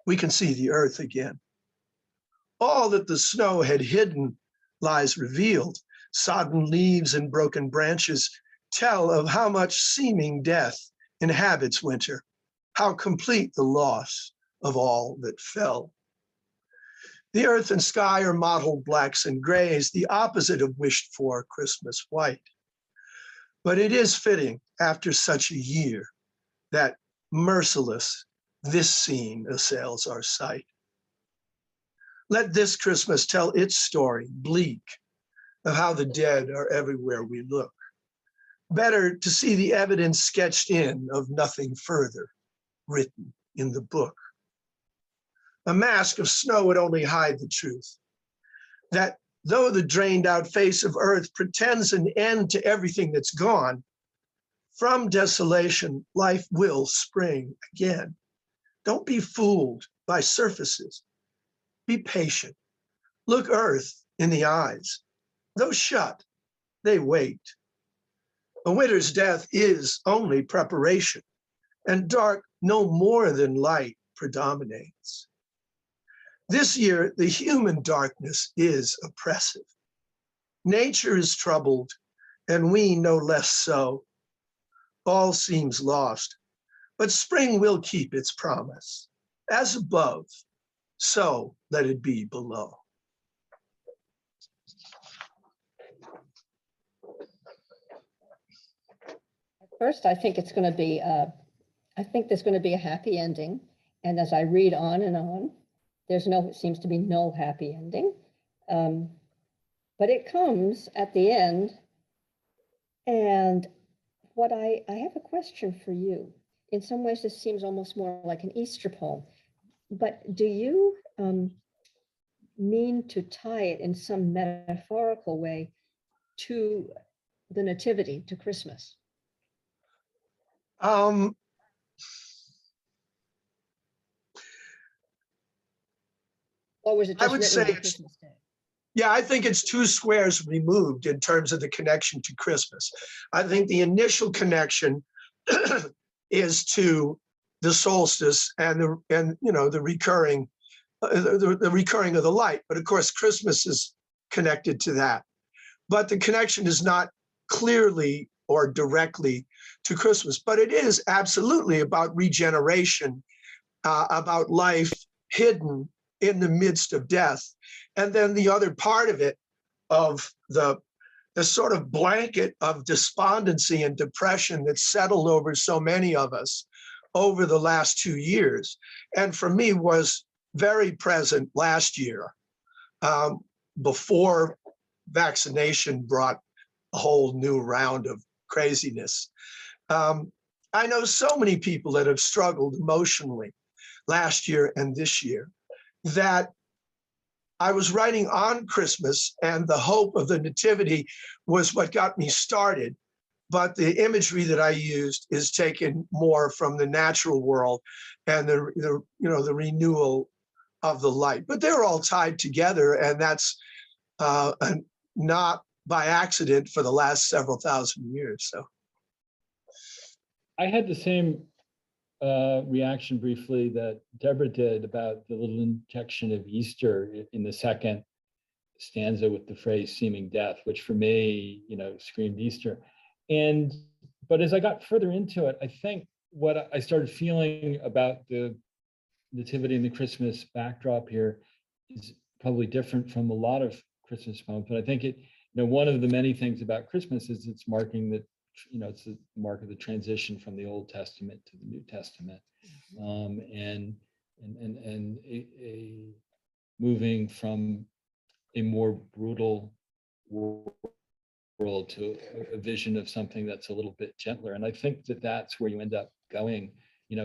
we can see the earth again. All that the snow had hidden lies revealed. Sodden leaves and broken branches tell of how much seeming death inhabits winter, how complete the loss of all that fell. The earth and sky are mottled blacks and grays, the opposite of wished for Christmas white. But it is fitting after such a year that merciless this scene assails our sight. Let this Christmas tell its story, bleak, of how the dead are everywhere we look. Better to see the evidence sketched in of nothing further written in the book. A mask of snow would only hide the truth, that though the drained out face of earth pretends an end to everything that's gone, from desolation, life will spring again. Don't be fooled by surfaces. Be patient. Look earth in the eyes. Though shut, they wait. A winter's death is only preparation, and dark no more than light predominates. This year, the human darkness is oppressive. Nature is troubled, and we no less so. All seems lost, but spring will keep its promise. As above, so let it be below. First, I think it's going to be, I think there's going to be a happy ending. And as I read on and on, it seems to be no happy ending. But it comes at the end. And I have a question for you. In some ways, this seems almost more like an Easter poem. But do you mean to tie it in some metaphorical way to the Nativity, to Christmas? Or was it I just would written say on it's, Christmas Day? yeah, I think it's two squares removed in terms of the connection to Christmas. I think the initial connection is to the solstice and the recurring the recurring of the light. But of course, Christmas is connected to that. But the connection is not clearly or directly to Christmas, but it is absolutely about regeneration, about life hidden in the midst of death. And then the other part of it, of the sort of blanket of despondency and depression that settled over so many of us over the last 2 years, and for me was very present last year, before vaccination brought a whole new round of craziness. I know so many people that have struggled emotionally last year and this year, that I was writing on Christmas, and the hope of the Nativity was what got me started. But the imagery that I used is taken more from the natural world and the renewal of the light. But they're all tied together, and that's not by accident for the last several thousand years. So I had the same reaction briefly that Deborah did about the little injection of Easter in the second stanza with the phrase seeming death, which for me, screamed Easter. But as I got further into it, I think what I started feeling about the Nativity and the Christmas backdrop here is probably different from a lot of Christmas poems. But I think one of the many things about Christmas is it's marking the it's the mark of the transition from the Old Testament to the New Testament, and a moving from a more brutal world to a vision of something that's a little bit gentler. And I think that that's where you end up going,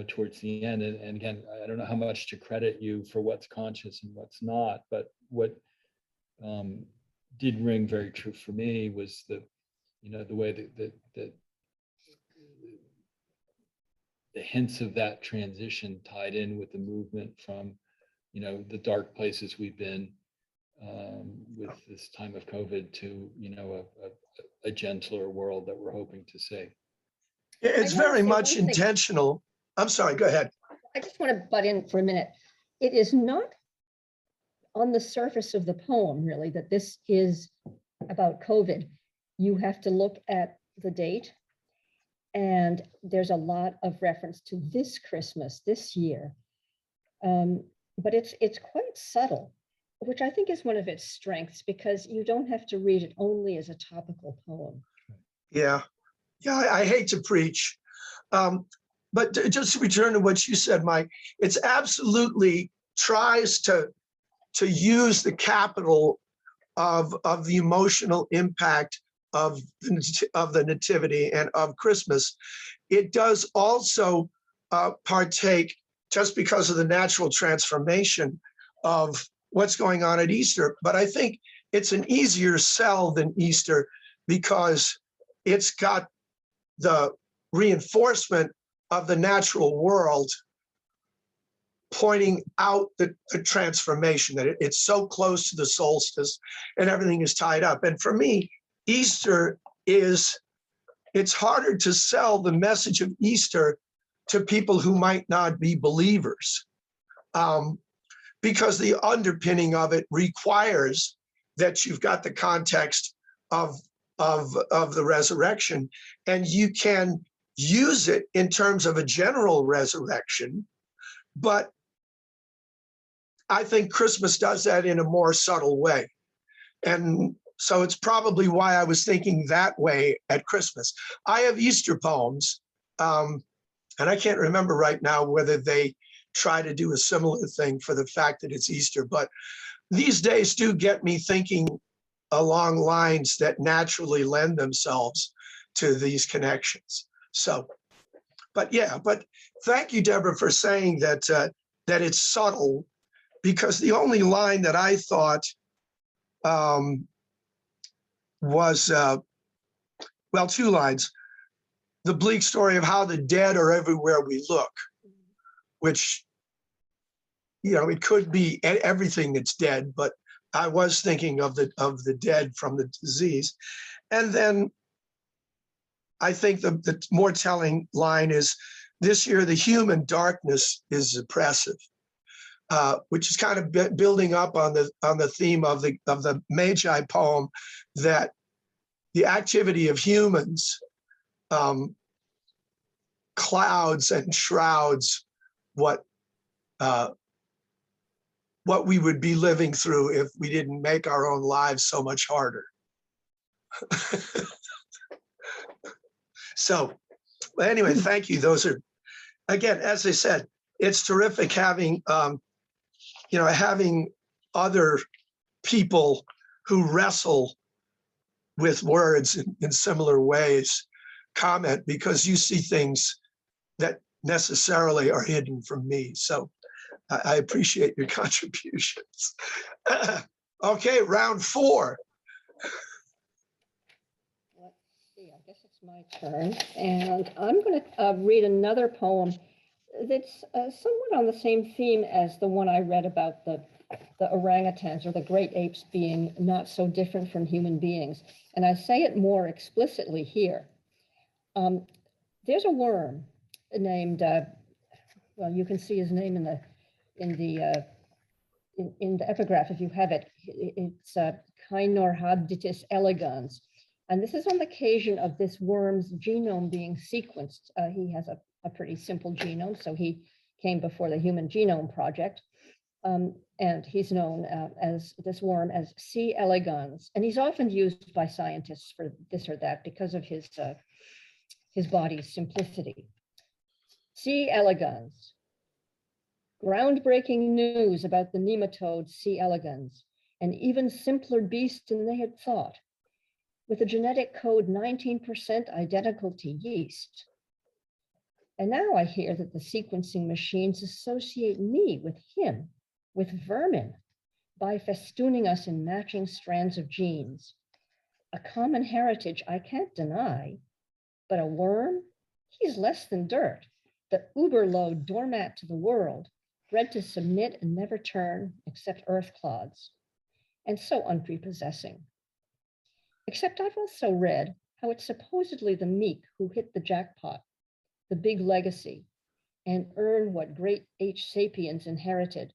towards the end. And again, I don't know how much to credit you for what's conscious and what's not, but what did ring very true for me was the way that the hints of that transition tied in with the movement from, the dark places we've been with this time of COVID to, a gentler world that we're hoping to see. It's very much intentional. I'm sorry, go ahead. I just want to butt in for a minute. It is not on the surface of the poem, really, that this is about COVID. You have to look at the date, and there's a lot of reference to this Christmas, this year. But it's quite subtle, which I think is one of its strengths, because you don't have to read it only as a topical poem. Yeah, I hate to preach. But just to return to what you said, Mike, it's absolutely tries to use the capital of the emotional impact of the nativity and of Christmas. It does also partake, just because of the natural transformation of what's going on at Easter. But I think it's an easier sell than Easter because it's got the reinforcement of the natural world pointing out the transformation, that it's so close to the solstice and everything is tied up. And for me, Easter it's harder to sell the message of Easter to people who might not be believers, because the underpinning of it requires that you've got the context of the resurrection, and you can use it in terms of a general resurrection. But I think Christmas does that in a more subtle way. And so it's probably why I was thinking that way at Christmas. I have Easter poems, and I can't remember right now whether they try to do a similar thing for the fact that it's Easter, but these days do get me thinking along lines that naturally lend themselves to these connections. So, but thank you, Deborah, for saying that it's subtle, because the only line that I thought was, well, two lines. The bleak story of how the dead are everywhere we look, which, it could be everything that's dead, but I was thinking of the dead from the disease. And then I think the more telling line is, this year the human darkness is oppressive, which is kind of building up on the theme of the Magi poem, that the activity of humans clouds and shrouds what we would be living through if we didn't make our own lives so much harder. So anyway, thank you. Those are, again, as I said, it's terrific having having other people who wrestle with words in similar ways comment, because you see things that necessarily are hidden from me. So I appreciate your contributions. Okay, round 4. Let's see, I guess it's my turn. And I'm going to read another poem that's somewhat on the same theme as the one I read about the orangutans, or the great apes, being not so different from human beings. And I say it more explicitly here. There's a worm named, well, you can see his name in the epigraph if you have it. It's Caenorhabditis elegans. And this is on the occasion of this worm's genome being sequenced. He has a pretty simple genome, so he came before the Human Genome Project. And he's known as this worm as C. elegans. And he's often used by scientists for this or that because of his his body's simplicity. C. elegans. Groundbreaking news about the nematode C. elegans, an even simpler beast than they had thought, with a genetic code 19% identical to yeast. And now I hear that the sequencing machines associate me with him, with vermin, by festooning us in matching strands of genes. A common heritage I can't deny, but a worm? He's less than dirt, the uber-low doormat to the world, bred to submit and never turn except earth clods, and so unprepossessing. Except I've also read how it's supposedly the meek who hit the jackpot, the big legacy, and earn what great H. sapiens inherited,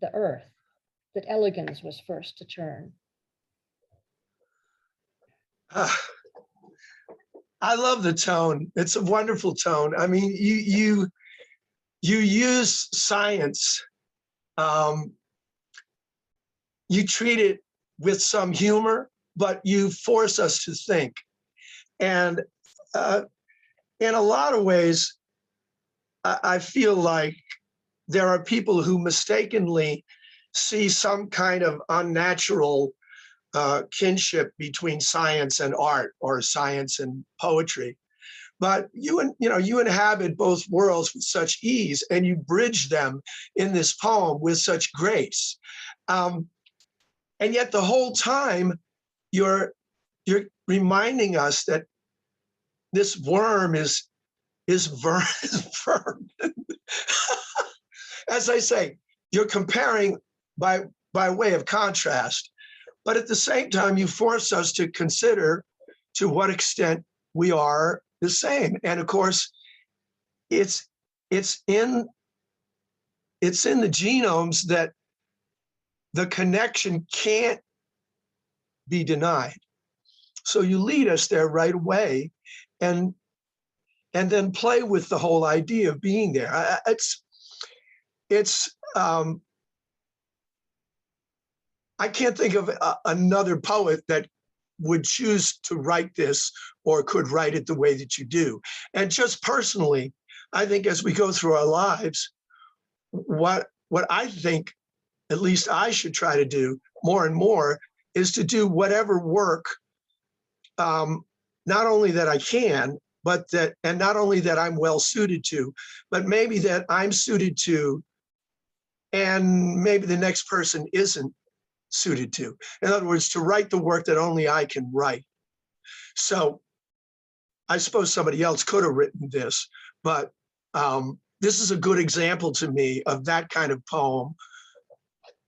the earth that elegans was first to turn. I love the tone. It's a wonderful tone. I mean, you use science. You treat it with some humor, but you force us to think. And in a lot of ways, I feel like there are people who mistakenly see some kind of unnatural kinship between science and art, or science and poetry. But you inhabit both worlds with such ease, and you bridge them in this poem with such grace. And yet the whole time you're reminding us that this worm is vermin. As I say, you're comparing by way of contrast, but at the same time, you force us to consider to what extent we are the same. And of course, it's in the genomes that the connection can't be denied. So you lead us there right away, and then play with the whole idea of being there. I can't think of another poet that would choose to write this or could write it the way that you do. And just personally, I think as we go through our lives, what I think, at least I should try to do more and more, is to do whatever work, not only that I can, but and not only that I'm well suited to, but maybe that I'm suited to, and maybe the next person isn't suited to. In other words, to write the work that only I can write. So I suppose somebody else could have written this, but this is a good example to me of that kind of poem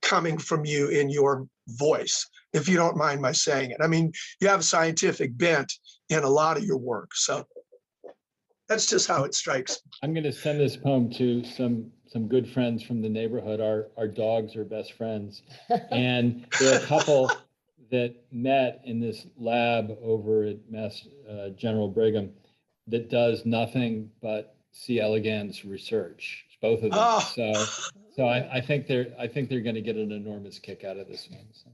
coming from you in your voice, if you don't mind my saying it. I mean, you have a scientific bent in a lot of your work, so that's just how it strikes. I'm going to send this poem to some good friends from the neighborhood. Our dogs are best friends, and there are a couple that met in this lab over at Mass General Brigham that does nothing but C. elegans research. Both of them. Oh. So I think they're going to get an enormous kick out of this one. So.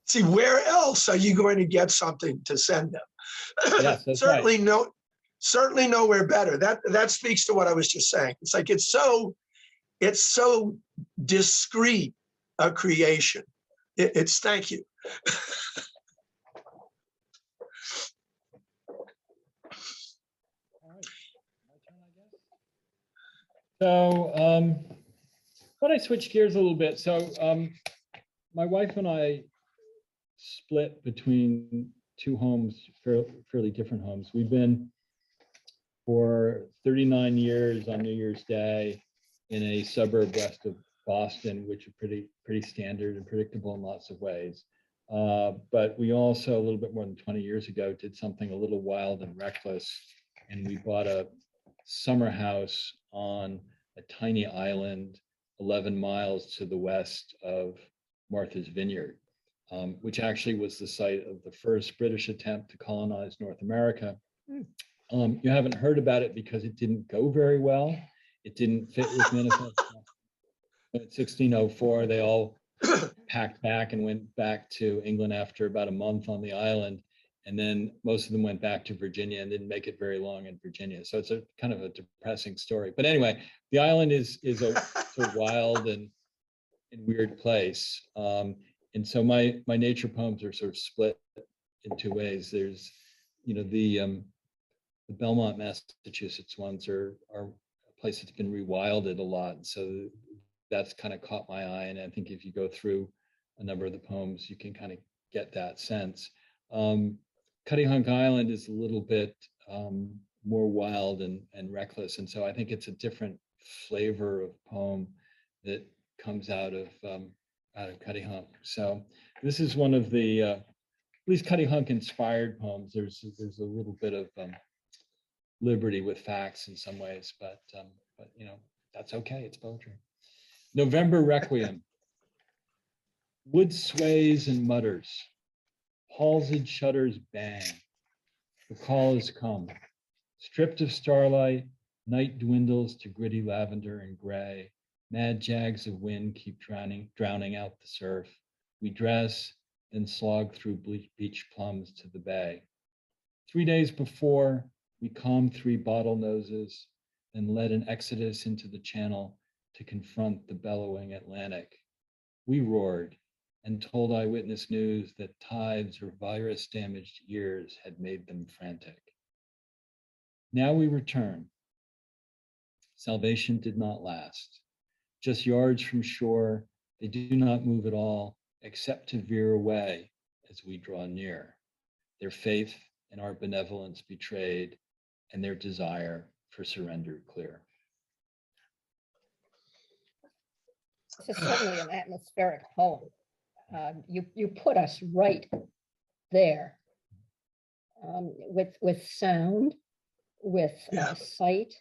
See, where else are you going to get something to send them? Yes, that's certainly right. Certainly nowhere better. That speaks to what I was just saying. It's like it's so discreet a creation. It's thank you. So but I switched gears a little bit. So my wife and I split between two homes, fairly different homes. We've been for 39 years on New Year's Day in a suburb west of Boston, which are pretty standard and predictable in lots of ways. But we also, a little bit more than 20 years ago, did something a little wild and reckless, and we bought a summer house on a tiny island 11 miles to the west of Martha's Vineyard, which actually was the site of the first British attempt to colonize North America. You haven't heard about it because it didn't go very well. It didn't fit with manifesto. In 1604, they all packed back and went back to England after about a month on the island. And then most of them went back to Virginia and didn't make it very long in Virginia. So it's a kind of a depressing story. But anyway, the island is a wild and weird place. And so my nature poems are sort of split in two ways. There's, the Belmont, Massachusetts ones are a place that's been rewilded a lot. So that's kind of caught my eye. And I think if you go through a number of the poems, you can kind of get that sense. Cuttyhunk Island is a little bit more wild and reckless. And so I think it's a different flavor of poem that comes out of Cuttyhunk. So this is one of the, at least Cuttyhunk inspired poems. There's a little bit of liberty with facts in some ways, but that's okay. It's poetry. November Requiem. Wood sways and mutters. Palsied shutters bang. The call has come. Stripped of starlight, night dwindles to gritty lavender and gray. Mad jags of wind keep drowning out the surf. We dress, then slog through beach plums to the bay. 3 days before, we calmed 3 bottlenoses, then led an exodus into the channel to confront the bellowing Atlantic. We roared and told eyewitness news that tides or virus-damaged ears had made them frantic. Now we return. Salvation did not last. Just yards from shore, they do not move at all, except to veer away as we draw near. Their faith and our benevolence betrayed, and their desire for surrender clear. This is certainly an atmospheric poem. You put us right there with sound, with sight.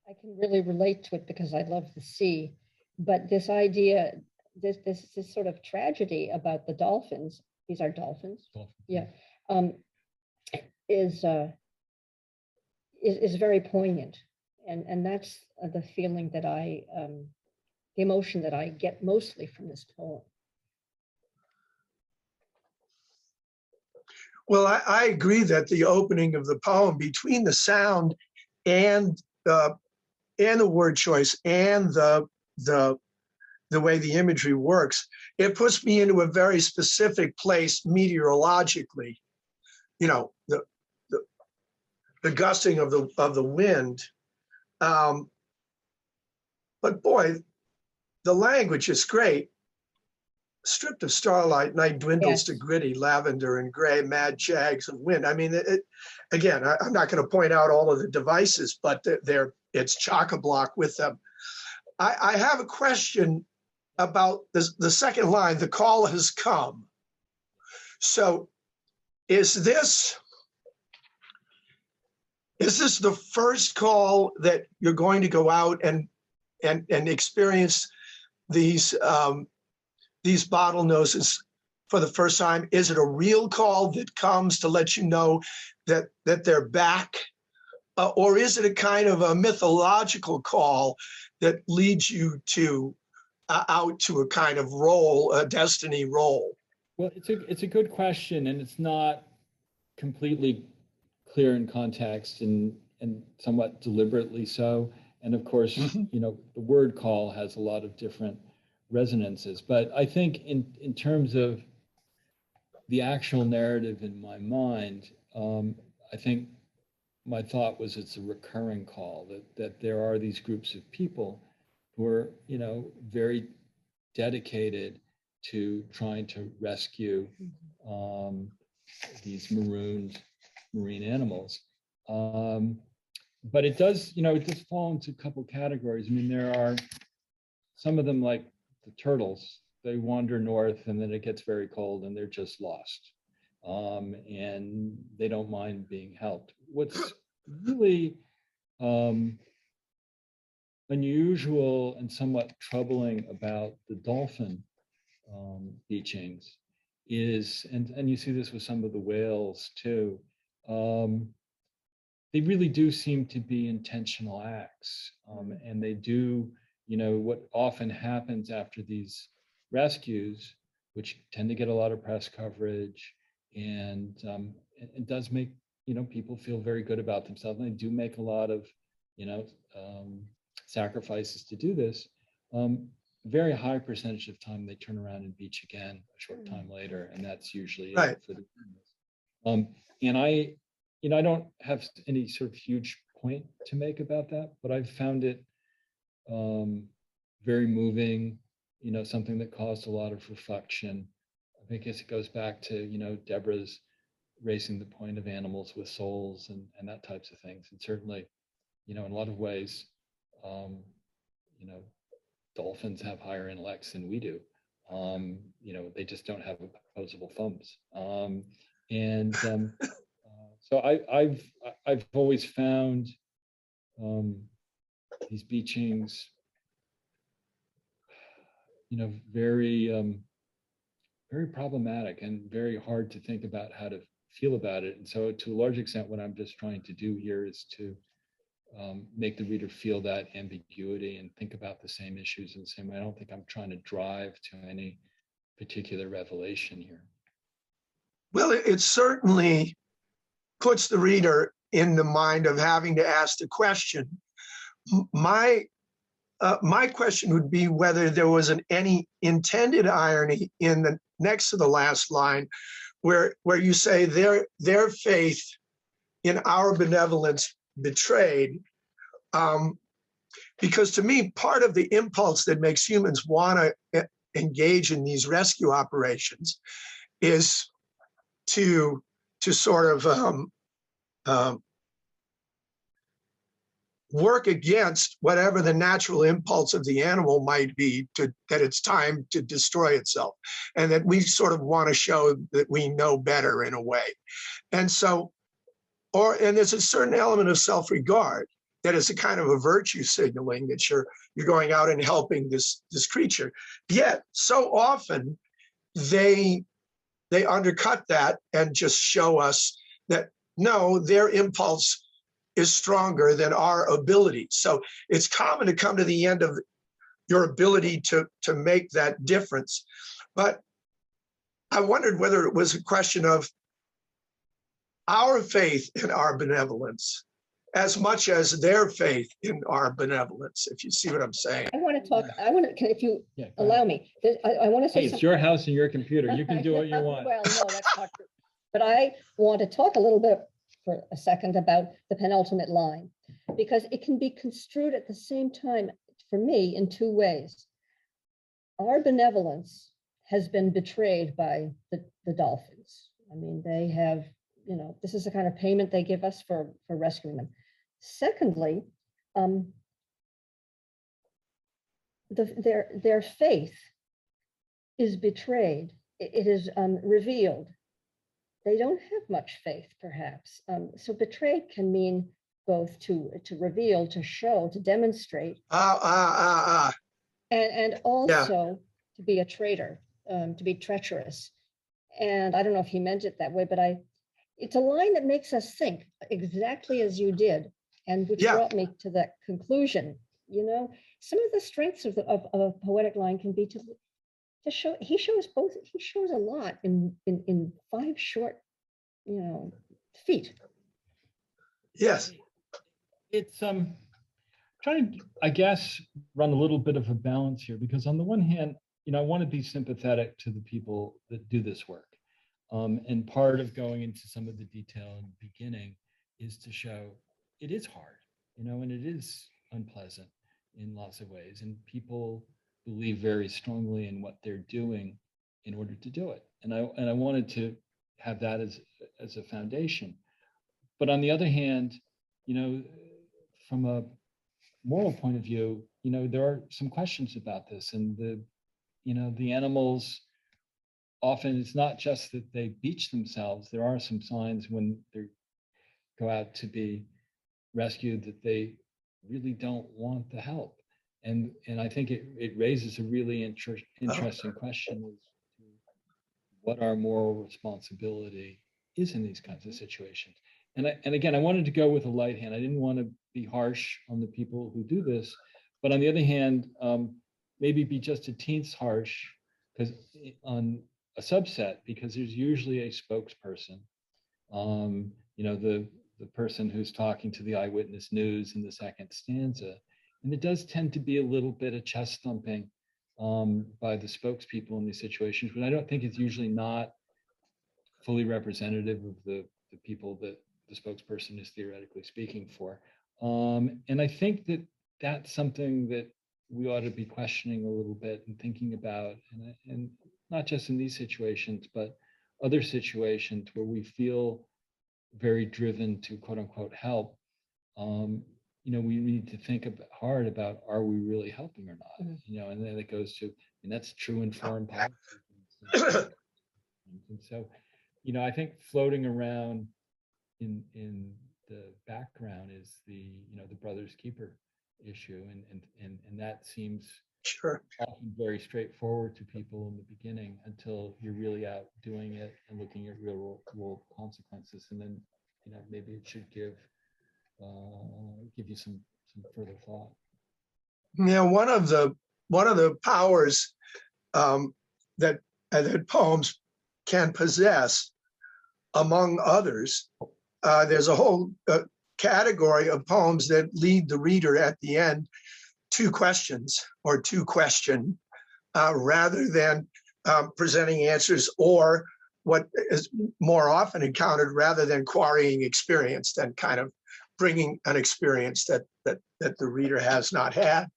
I can really relate to it because I love the sea, but this idea, this sort of tragedy about the dolphins. These are dolphins. Yeah, is very poignant, and that's the feeling that the emotion that I get mostly from this poem. Well, I agree that the opening of the poem, between the sound and the word choice and the way the imagery works, it puts me into a very specific place meteorologically. The gusting of the wind. But boy, the language is great. Stripped of starlight, night dwindles to gritty lavender and gray, mad jags of wind. I mean, again, I'm not going to point out all of the devices, but it's chock-a-block with them. I have a question about the second line, the call has come. So is this the first call that you're going to go out and experience these bottlenoses for the first time? Is it a real call that comes to let you know that they're back? Or is it a kind of a mythological call that leads you to out to a kind of role, a destiny role? Well, it's a good question, and it's not completely clear in context and somewhat deliberately so. And of course, the word call has a lot of different resonances. But I think in terms of the actual narrative in my mind, I think my thought was it's a recurring call, that there are these groups of people who are, very dedicated to trying to rescue these marine animals. But it does fall into a couple categories. I mean, there are some of them, like the turtles, they wander north and then it gets very cold and they're just lost. And they don't mind being helped. What's really unusual and somewhat troubling about the dolphin beachings is, and you see this with some of the whales too, they really do seem to be intentional acts. And they do, what often happens after these rescues, which tend to get a lot of press coverage, and it does make, people feel very good about themselves. And they do make a lot of, sacrifices to do this. Very high percentage of time they turn around and beach again a short time later, and that's usually Right. it for the and I don't have any sort of huge point to make about that, but I've found it very moving, something that caused a lot of reflection. I guess it goes back to, Deborah's raising the point of animals with souls and that types of things. And certainly, in a lot of ways, dolphins have higher intellects than we do. They just don't have opposable thumbs. So I've always found these beachings, very very problematic and very hard to think about how to feel about it. And so, to a large extent, what I'm just trying to do here is to make the reader feel that ambiguity and think about the same issues in the same way. I don't think I'm trying to drive to any particular revelation here. Well, it certainly puts the reader in the mind of having to ask the question. My question would be whether there was any intended irony in the next to the last line, where you say their faith in our benevolence betrayed. Because to me, part of the impulse that makes humans want to engage in these rescue operations is to sort of work against whatever the natural impulse of the animal might be, that it's time to destroy itself, and that we sort of want to show that we know better in a way. And so, and there's a certain element of self-regard that is a kind of a virtue signaling that you're going out and helping this creature. Yet so often they undercut that and just show us that no, their impulse is stronger than our ability. So it's common to come to the end of your ability to make that difference. But I wondered whether it was a question of our faith in our benevolence as much as their faith in our benevolence, if you see what I'm saying. I want to talk, if you Yeah, allow me, I want to say hey, it's something. your house and your computer. You can do what you want. Well, no, that's not true. But I want to talk a little bit for a second about the penultimate line, because it can be construed at the same time, for me, in two ways. Our benevolence has been betrayed by the dolphins. I mean, they have, this is the kind of payment they give us for rescuing them. Secondly, their faith is betrayed. It is revealed. They don't have much faith, perhaps. So betrayed can mean both to reveal, to show, to demonstrate, and also to be a traitor, to be treacherous. And I don't know if he meant it that way, but it's a line that makes us think exactly as you did, and which brought me to that conclusion. Some of the strengths of a poetic line can be to show. He shows both. He shows a lot in 5 short, feet. Yes. It's trying to, I guess, run a little bit of a balance here, because on the one hand, I want to be sympathetic to the people that do this work. And part of going into some of the detail in the beginning is to show it is hard, and it is unpleasant in lots of ways. And people believe very strongly in what they're doing in order to do it. And I wanted to have that as a foundation. But on the other hand, from a moral point of view, there are some questions about this, and the animals, often it's not just that they beach themselves. There are some signs when they go out to be rescued that they really don't want the help. And I think it raises a really interesting question as to what our moral responsibility is in these kinds of situations. And again, I wanted to go with a light hand. I didn't want to be harsh on the people who do this, but on the other hand, maybe be just a teens harsh because on a subset, because there's usually a spokesperson, the person who's talking to the eyewitness news in the second stanza. And it does tend to be a little bit of chest thumping by the spokespeople in these situations, but I don't think it's usually not fully representative of the people that the spokesperson is theoretically speaking for. And I think that that's something that we ought to be questioning a little bit and thinking about, and not just in these situations, but other situations where we feel very driven to quote unquote help. We need to think hard about, are we really helping or not? Mhm. And then it goes to, and that's true in foreign policy. And so, I think floating around in the background is the brother's keeper issue, and that seems Sure. often very straightforward to people in the beginning until you're really out doing it and looking at real world consequences, and then maybe it should give you some further thought. One of the powers that poems can possess, among others, there's a whole category of poems that lead the reader at the end to questions or to question, rather than presenting answers, or what is more often encountered, rather than quarrying experience, than kind of bringing an experience that the reader has not had.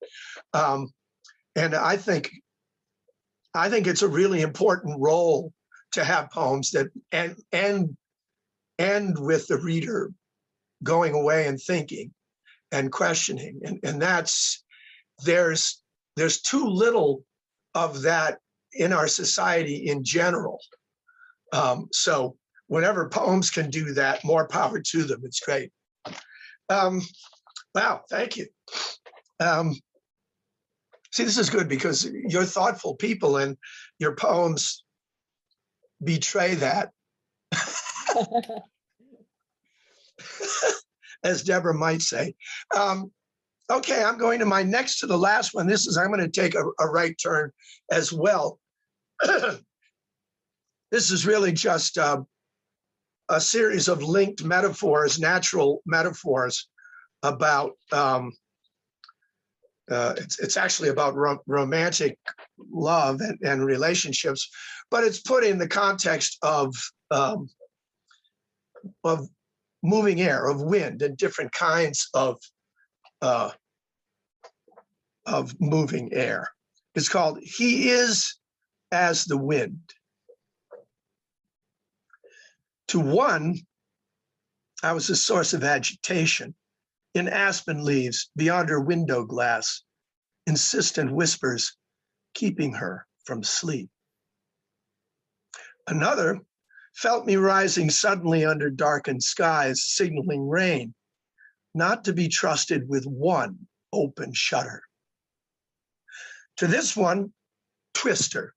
And I think it's a really important role to have poems that end with the reader going away and thinking and questioning. And there's too little of that in our society in general. So whenever poems can do that, more power to them. It's great. Wow, thank you. See, this is good because you're thoughtful people and your poems betray that. As Deborah might say. Okay, I'm going to my next to the last one. I'm going to take a right turn as well. This is really just a series of linked metaphors, natural metaphors about, it's actually about romantic love and relationships, but it's put in the context of moving air, of wind, and different kinds of moving air. It's called "He Is as the Wind." To one, I was a source of agitation. In aspen leaves beyond her window glass, insistent whispers keeping her from sleep. Another felt me rising suddenly under darkened skies, signaling rain, not to be trusted with one open shutter. To this one, twister,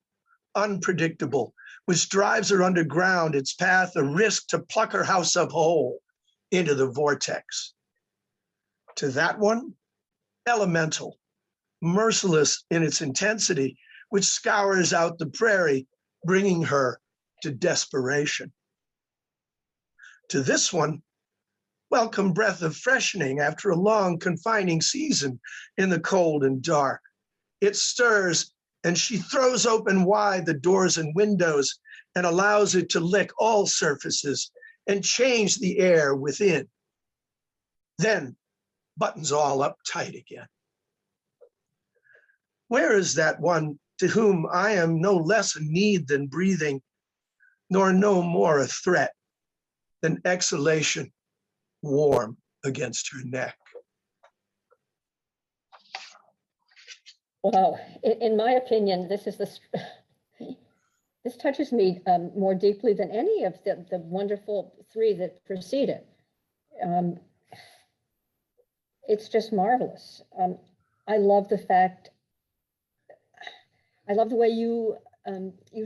unpredictable, which drives her underground, its path a risk to pluck her house up whole into the vortex. To that one, elemental, merciless in its intensity, which scours out the prairie, bringing her to desperation. To this one, welcome breath of freshening after a long confining season in the cold and dark. It stirs and she throws open wide the doors and windows and allows it to lick all surfaces and change the air within. Then buttons all up tight again. Where is that one to whom I am no less a need than breathing, nor no more a threat than exhalation warm against her neck? Wow, in my opinion, this touches me more deeply than any of the wonderful three that preceded. It's just marvelous. I love the way you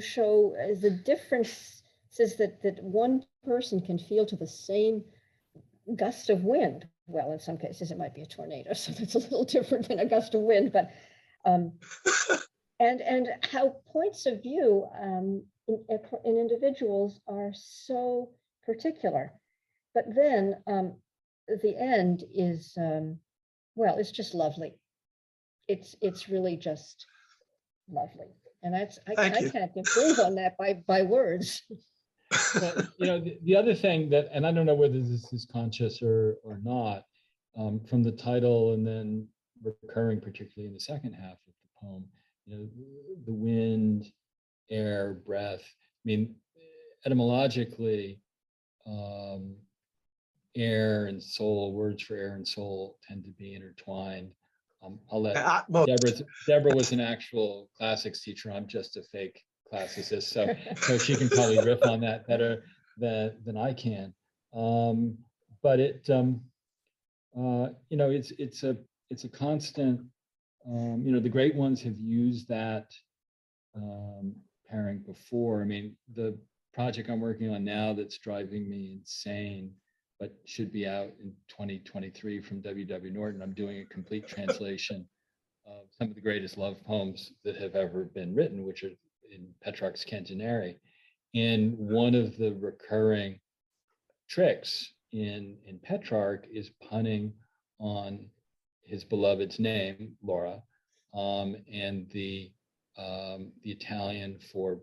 show the differences that one person can feel to the same gust of wind. Well, in some cases it might be a tornado, so that's a little different than a gust of wind, but and how points of view in individuals are so particular. But then the end is, well, it's just lovely. It's really just lovely. And I Thank you. can't improve on that by words. Well, the other thing that, and I don't know whether this is conscious or not, from the title and then recurring particularly in the second half of the poem, the wind, air, breath. I mean, etymologically, air and soul, words for air and soul tend to be intertwined. I'll let Deborah was an actual classics teacher. I'm just a fake classicist, so she can probably riff on that better than I can. But it's a constant. The great ones have used that pairing before. I mean, the project I'm working on now that's driving me insane, but should be out in 2023 from W.W. Norton. I'm doing a complete translation of some of the greatest love poems that have ever been written, which are in Petrarch's Cantonary. And one of the recurring tricks in Petrarch is punning on his beloved's name, Laura, and the Italian for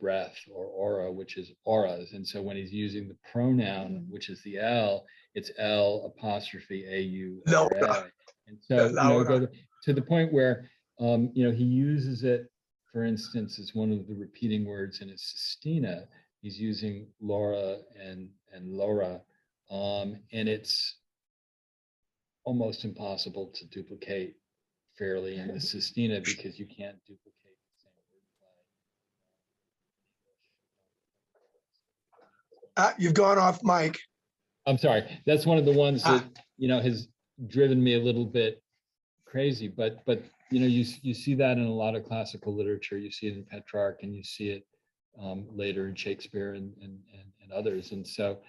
breath or aura, which is auras. And so when he's using the pronoun, which is the L, it's L apostrophe A-U-R-A. And so, go to the point where, he uses it, for instance, as one of the repeating words in his sestina. He's using Laura and Laura, and it's almost impossible to duplicate fairly in the sestina because you can't duplicate the same word. You've gone off mic. I'm sorry. That's one of the ones that has driven me a little bit crazy. But you see that in a lot of classical literature. You see it in Petrarch, and you see it later in Shakespeare and others. And so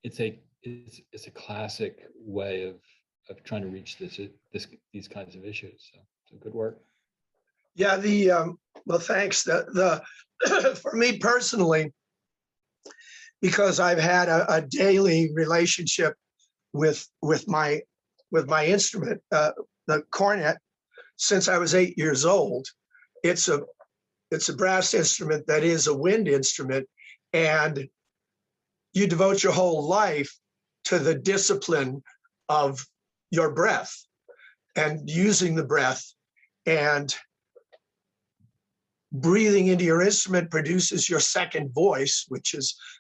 it's a classic way of trying to reach these kinds of issues. So good work. Yeah, well, thanks. The for me personally, because I've had a daily relationship with my instrument, the cornet, since I was 8 years old. It's a brass instrument that is a wind instrument, and you devote your whole life to the discipline of your breath and using the breath, and breathing into your instrument produces your second voice,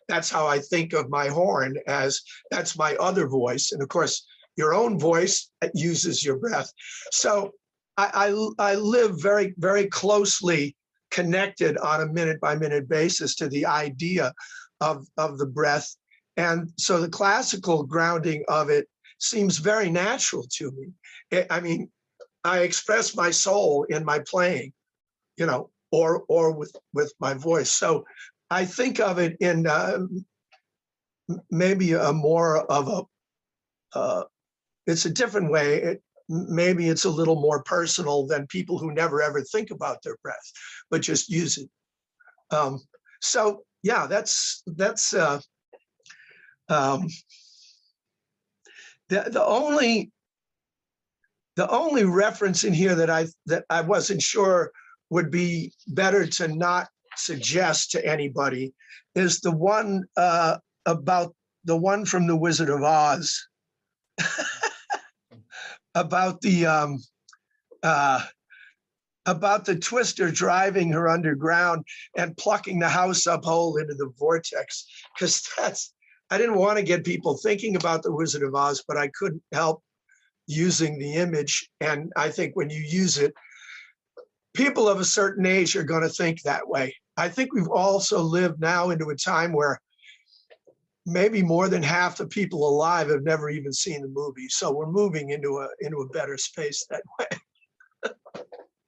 that's how I think of my horn, as that's my other voice. And of course, your own voice uses your breath. So I live very, very closely connected on a minute by minute basis to the idea of the breath. And so the classical grounding of it seems very natural to me. I mean, I express my soul in my playing, or with my voice. So I think of it in maybe a more of it's a different way. Maybe it's a little more personal than people who never ever think about their breath, but just use it. So yeah, that's the only reference in here that I wasn't sure would be better to not suggest to anybody is the one about the one from The Wizard of Oz. About the twister driving her underground and plucking the house up whole into the vortex, because I didn't want to get people thinking about The Wizard of Oz, but I couldn't help using the image. And I think when you use it, people of a certain age are going to think that way. I think we've also lived now into a time where maybe more than half the people alive have never even seen the movie. So we're moving into a better space that way.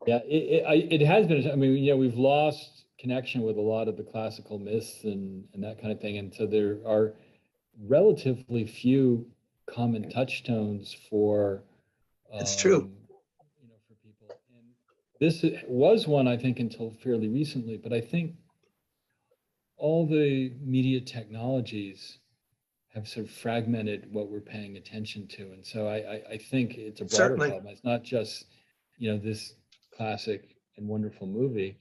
Yeah, it has been. I mean, we've lost connection with a lot of the classical myths and that kind of thing. And so there are relatively few common touchstones for it's true. For people this was one, I think, until fairly recently, but I think all the media technologies have sort of fragmented what we're paying attention to. And so I think it's a broader Certainly. problem. It's not just, this classic and wonderful movie,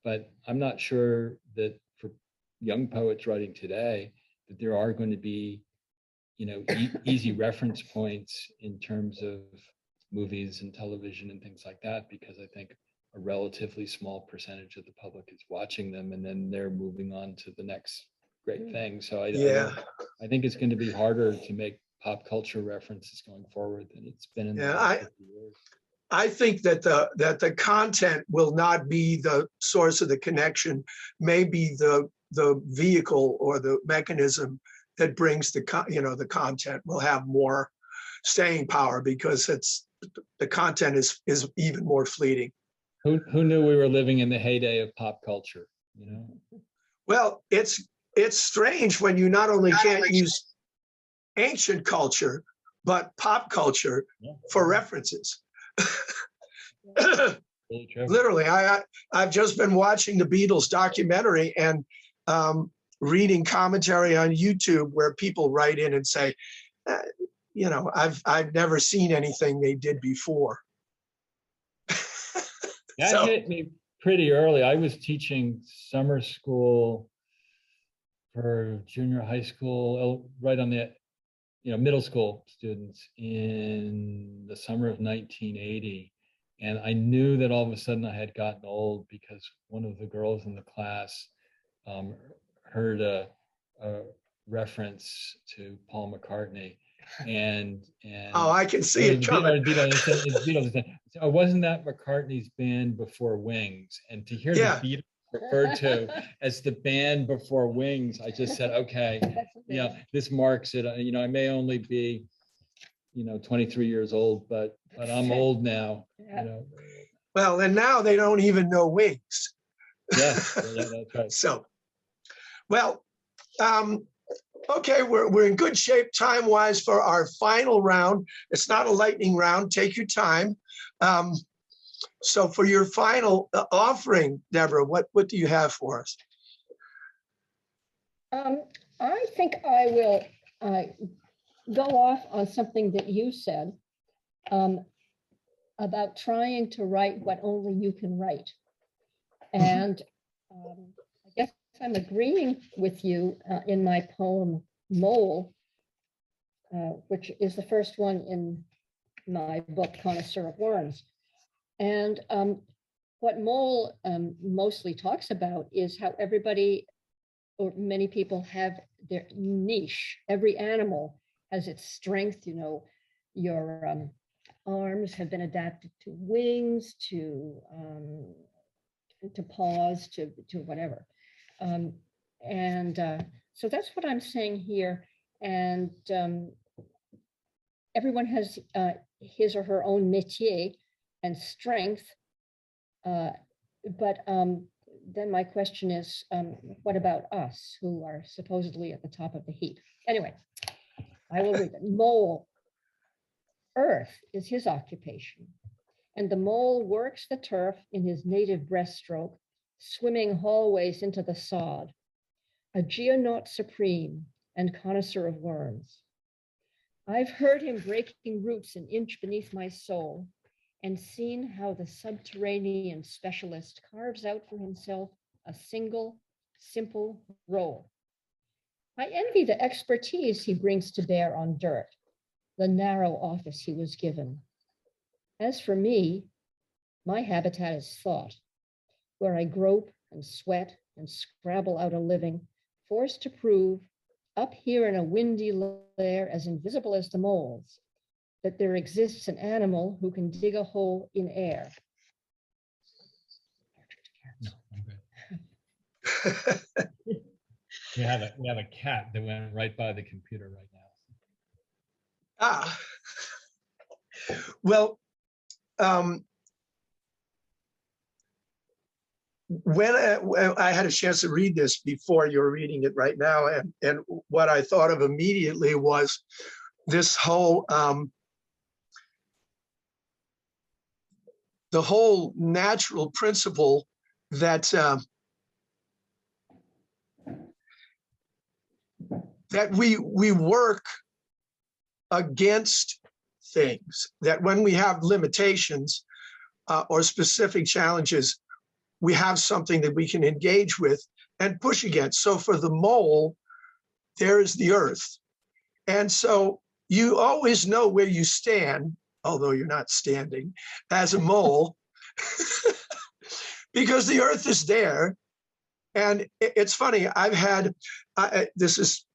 but I'm not sure that for young poets writing today, that there are going to be, easy reference points in terms of movies and television and things like that, because I think a relatively small percentage of the public is watching them, and then they're moving on to the next great thing. So I think it's going to be harder to make pop culture references going forward than it's been in the last 50 years. I think that the content will not be the source of the connection, maybe the vehicle or the mechanism that brings the content will have more staying power, because the content is even more fleeting. Who knew we were living in the heyday of pop culture? Well, it's strange when you not only can't use ancient culture, but pop culture for references. Really true. Literally, I've just been watching the Beatles documentary and reading commentary on YouTube where people write in and say, I've never seen anything they did before. That hit me pretty early. I was teaching summer school for junior high school, right on the, middle school students in the summer of 1980. And I knew that all of a sudden I had gotten old, because one of the girls in the class heard a reference to Paul McCartney. And I can see it coming. Beatles. Oh, wasn't that McCartney's band before Wings? And to hear the Beatles referred to as the band before Wings, I just said, okay, this marks it. I may only be, 23 years old, but I'm old now. Well, and now they don't even know Wings. Yeah, that's right. So, well, okay, we're in good shape time-wise for our final round. It's not a lightning round. Take your time. So for your final offering, Deborah, what do you have for us? I think I will go off on something that you said about trying to write what only you can write. And I guess I'm agreeing with you in my poem, Mole, which is the first one in my book, Connoisseur of Worms. And what Mole mostly talks about is how everybody, or many people, have their niche. Every animal has its strength. Your arms have been adapted to wings, to paws, to whatever. So that's what I'm saying here. And everyone has his or her own métier and strength. But then my question is, what about us, who are supposedly at the top of the heap? Anyway, I will read it. Mole. Earth is his occupation, and the mole works the turf in his native breaststroke, swimming hallways into the sod, a geonaut supreme and connoisseur of worms. I've heard him breaking roots an inch beneath my soul, and seen how the subterranean specialist carves out for himself a single, simple role. I envy the expertise he brings to bear on dirt, the narrow office he was given. As for me, my habitat is thought, where I grope and sweat and scrabble out a living, forced to prove, up here in a windy lair as invisible as the moles, that there exists an animal who can dig a hole in air. We have a cat that went right by the computer right now. Well, when I had a chance to read this before, you're reading it right now, and what I thought of immediately was this whole the whole natural principle that that we work against things, that when we have limitations or specific challenges, we have something that we can engage with and push against. So for the mole, there is the earth. And so you always know where you stand, although you're not standing, as a mole, because the earth is there. And it's funny, I've had, this is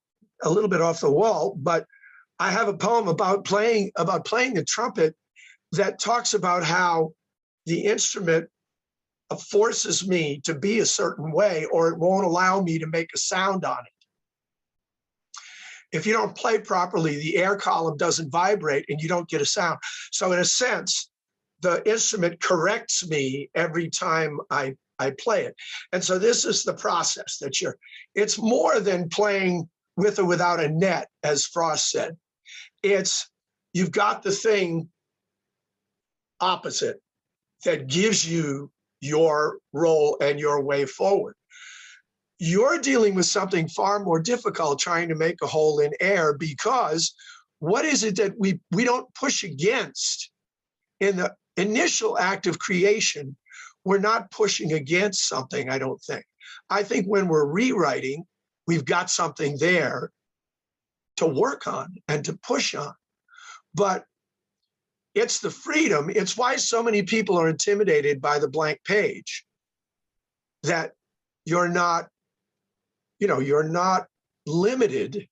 a little bit off the wall, but I have a poem about playing the trumpet that talks about how the instrument forces me to be a certain way, or it won't allow me to make a sound on it. If you don't play properly, the air column doesn't vibrate and you don't get a sound. So in a sense, the instrument corrects me every time I play it. And so this is the process that it's more than playing with or without a net, as Frost said. You've got the thing opposite that gives you your role and your way forward. You're dealing with something far more difficult, trying to make a hole in air, because what is it that we don't push against? In the initial act of creation, we're not pushing against something, I don't think. I think when we're rewriting, we've got something there to work on and to push on. But it's the freedom. It's why so many people are intimidated by the blank page, that you're not limited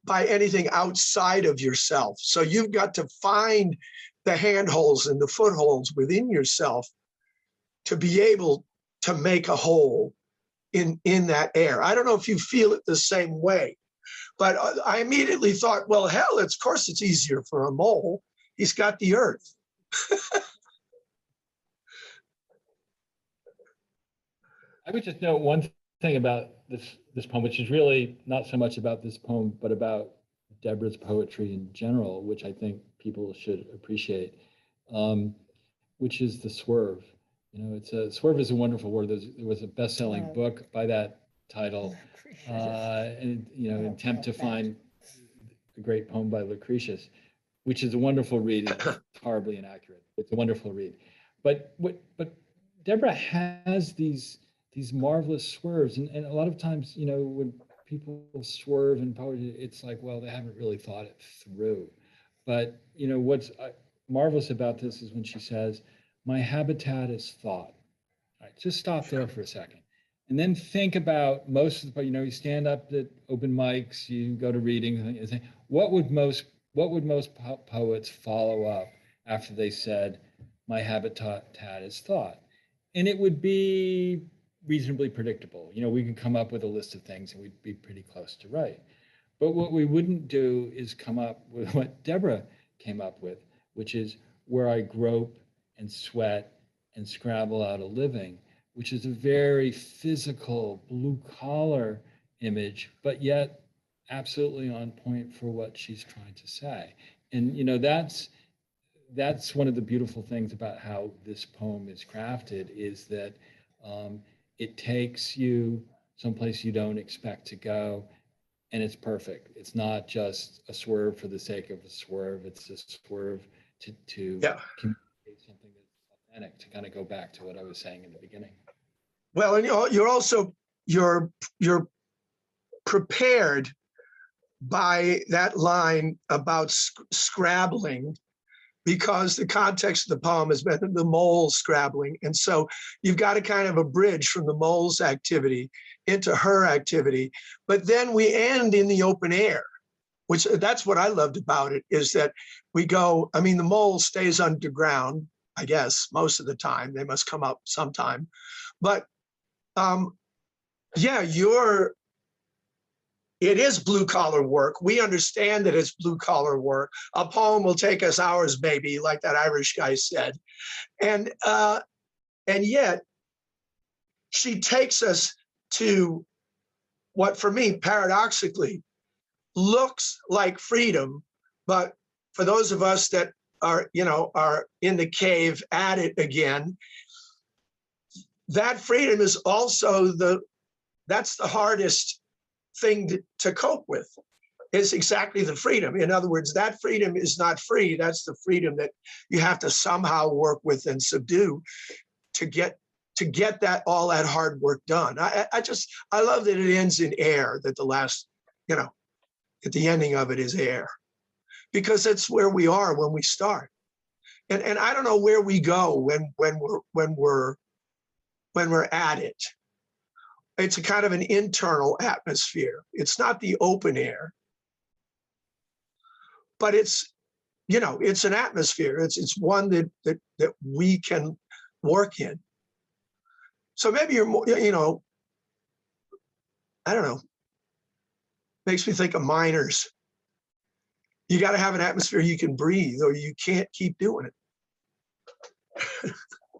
by anything outside of yourself. So you've got to find the handholds and the footholds within yourself to be able to make a hole in that air. I don't know if you feel it the same way, but I immediately thought, well, hell, of course it's easier for a mole. He's got the earth. I would just note one thing about this poem, which is really not so much about this poem, but about Deborah's poetry in general, which I think people should appreciate, which is the swerve. Swerve is a wonderful word. There was a best-selling book by that title, and attempt to find a great poem by Lucretius, which is a wonderful read. It's horribly inaccurate. It's a wonderful read, but Deborah has these marvelous swerves, and a lot of times, when people swerve in poetry, it's like, well, they haven't really thought it through. But what's marvelous about this is when she says, "My habitat is thought." All right, just stop there for a second, and then think about most of the. You stand up at open mics, you go to readings, and you say, what would most poets follow up after they said, "My habitat is thought"? And it would be reasonably predictable. We can come up with a list of things and we'd be pretty close to right. But what we wouldn't do is come up with what Deborah came up with, which is "where I grope and sweat and scrabble out a living," which is a very physical, blue-collar image, but yet absolutely on point for what she's trying to say. And that's one of the beautiful things about how this poem is crafted, is that it takes you someplace you don't expect to go, and it's perfect. It's not just a swerve for the sake of a swerve. It's a swerve to communicate something that's authentic, to kind of go back to what I was saying in the beginning. Well, and you're prepared by that line about scrabbling, because the context of the poem has been the mole scrabbling. And so you've got a kind of a bridge from the mole's activity into her activity. But then we end in the open air, which that's what I loved about it, is that we go, the mole stays underground, I guess, most of the time. They must come up sometime. But it is blue collar work. We understand that it's blue collar work. A poem will take us hours, maybe, like that Irish guy said. And yet she takes us to what, for me, paradoxically, looks like freedom. But for those of us that are in the cave at it again. That freedom is also that's the hardest thing to cope with, is exactly the freedom. In other words, that freedom is not free. That's the freedom that you have to somehow work with and subdue to get all that hard work done. I love that it ends in air, that the last, at the ending of it is air, because that's where we are when we start. And I don't know where we go when we're at it. It's a kind of an internal atmosphere. It's not the open air, but it's an atmosphere. It's one that we can work in. So maybe you're more, I don't know, makes me think of miners. You got to have an atmosphere you can breathe, or you can't keep doing it.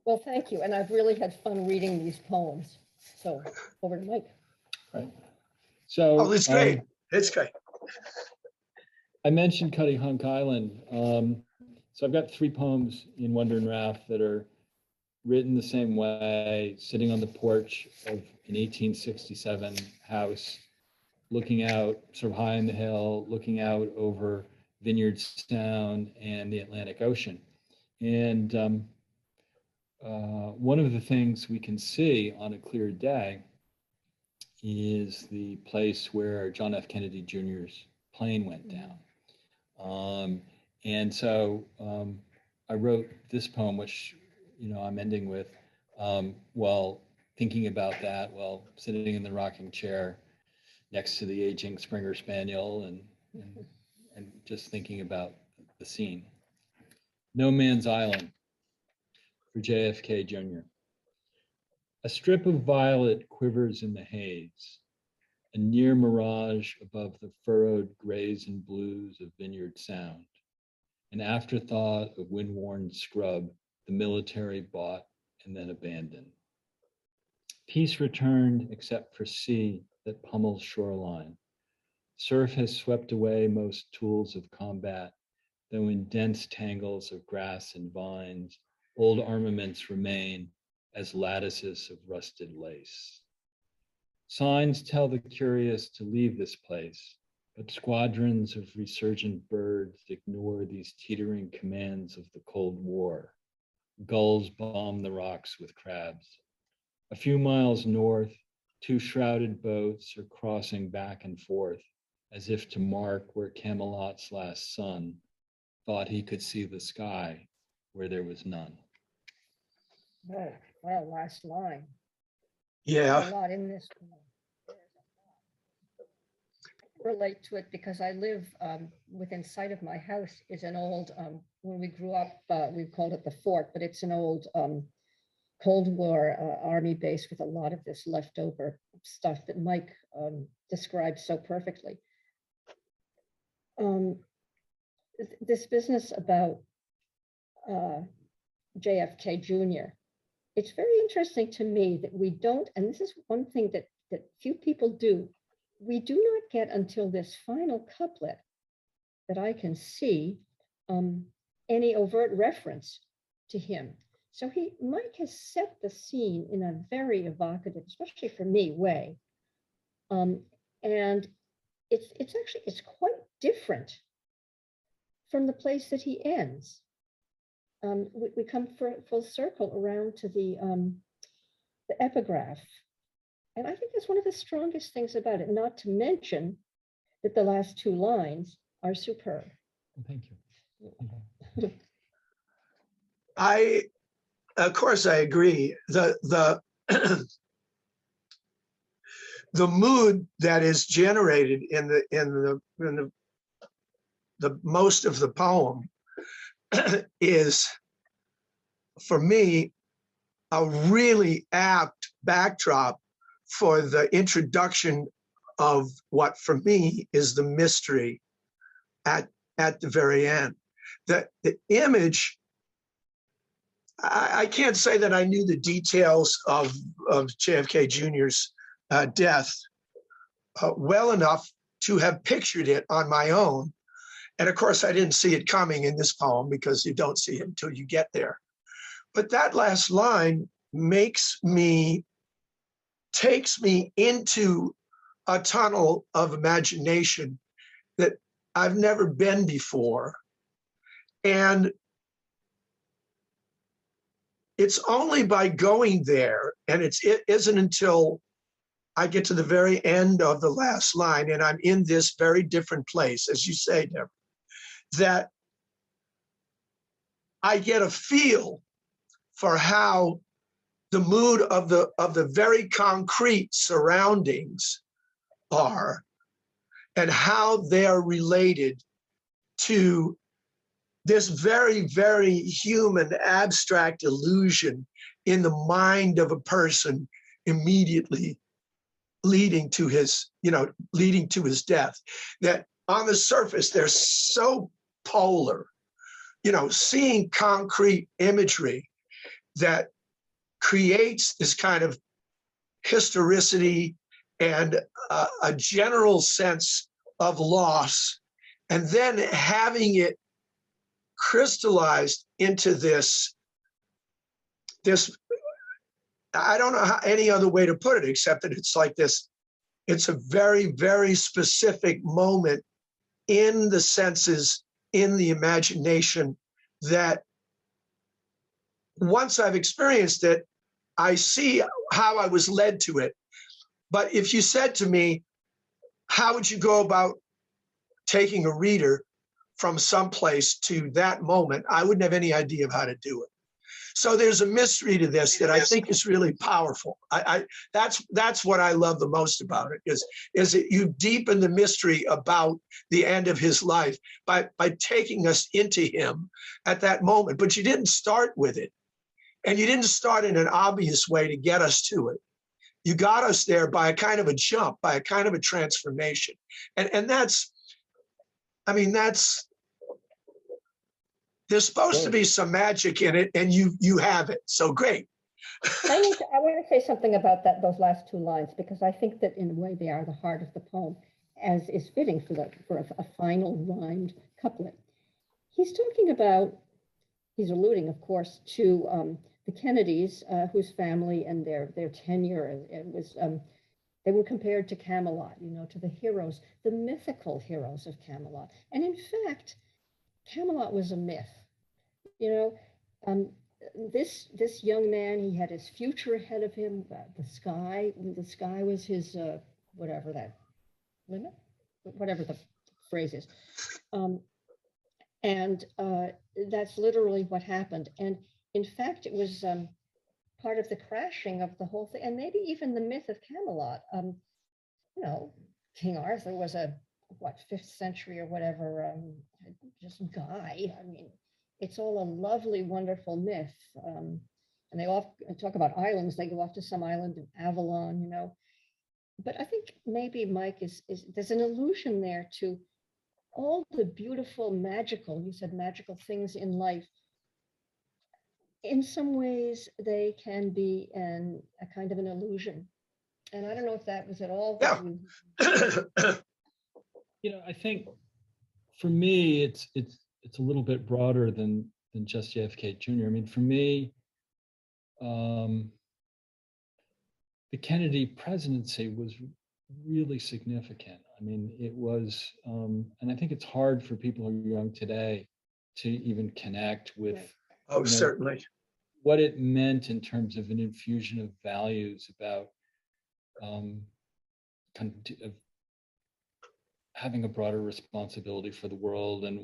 Well, thank you. And I've really had fun reading these poems. So over to Mike. Right. So it's great. It's great. I mentioned Cuttyhunk Island. So I've got 3 poems in Wonder and Wrath that are written the same way, sitting on the porch of an 1867 house, looking out sort of high on the hill, looking out over Vineyard Sound and the Atlantic Ocean. And one of the things we can see on a clear day is the place where John F. Kennedy Jr.'s plane went down. And so I wrote this poem, which, I'm ending with, while thinking about that, while sitting in the rocking chair next to the aging Springer Spaniel and just thinking about the scene. No Man's Island for JFK Jr. A strip of violet quivers in the haze, a near mirage above the furrowed grays and blues of Vineyard Sound, an afterthought of wind-worn scrub the military bought and then abandoned. Peace returned except for sea that pummels shoreline. Surf has swept away most tools of combat, though in dense tangles of grass and vines, old armaments remain as lattices of rusted lace. Signs tell the curious to leave this place, but squadrons of resurgent birds ignore these teetering commands of the Cold War. Gulls bomb the rocks with crabs. A few miles north, 2 shrouded boats are crossing back and forth, as if to mark where Camelot's last son thought he could see the sky where there was none. Oh, wow, last line. Yeah. There's a lot in this poem. I relate to it because I live within sight of my house is an old, when we grew up, we called it the fort, but it's an old Cold War army base with a lot of this leftover stuff that Mike described so perfectly. This business about JFK Jr., it's very interesting to me that we don't, and this is one thing that few people do, we do not get until this final couplet that I can see any overt reference to him. So Mike has set the scene in a very evocative, especially for me, way. And it's quite different from the place that he ends. We come full circle around to the epigraph. And I think that's one of the strongest things about it, not to mention that the last 2 lines are superb. Thank you. Of course, I agree. The mood that is generated in the most of the poem is, for me, a really apt backdrop for the introduction of what, for me, is the mystery at the very end. The image, I can't say that I knew the details of JFK Jr.'s death well enough to have pictured it on my own. And of course, I didn't see it coming in this poem because you don't see it until you get there. But that last line takes me into a tunnel of imagination that I've never been before. And it's only by going there, and it isn't until I get to the very end of the last line and I'm in this very different place, as you say, Deborah, that I get a feel for how the mood of the very concrete surroundings are and how they're related to this very, very human abstract illusion in the mind of a person immediately leading to his death. That on the surface, they're so polar, seeing concrete imagery that creates this kind of historicity and a general sense of loss, and then having it crystallized into this I don't know any other way to put it except that it's like this. It's a very, very specific moment in the senses, in the imagination, that once I've experienced it, I see how I was led to it. But if you said to me, how would you go about taking a reader from someplace to that moment, I wouldn't have any idea of how to do it. So there's a mystery to this that I think is really powerful. That's what I love the most about it, is that you deepen the mystery about the end of his life by taking us into him at that moment. But you didn't start with it. And you didn't start in an obvious way to get us to it. You got us there by a kind of a jump, by a kind of a transformation. And there's supposed to be some magic in it, and you have it. So great. I want to say something about those last two lines, because I think that in a way they are the heart of the poem, as is fitting for a final rhymed couplet. He's alluding, of course, to the Kennedys, whose family and their tenure, it was they were compared to Camelot, to the heroes, the mythical heroes of Camelot. And in fact, Camelot was a myth. This young man, he had his future ahead of him. The sky was his whatever that limit, whatever the phrase is, and that's literally what happened. And in fact, it was part of the crashing of the whole thing, and maybe even the myth of Camelot. King Arthur was a 5th century or whatever, just guy. I mean, it's all a lovely, wonderful myth. And they all talk about islands. They go off to some island in Avalon, But I think maybe Mike is there's an allusion there to all the beautiful, magical, you said magical things in life. In some ways, they can be a kind of an illusion. And I don't know if that was at all. Yeah. I think for me, it's a little bit broader than just JFK Jr. I mean, for me, the Kennedy presidency was really significant. I mean, it was, and I think it's hard for people who are young today to even connect with certainly what it meant in terms of an infusion of values about kind of having a broader responsibility for the world, and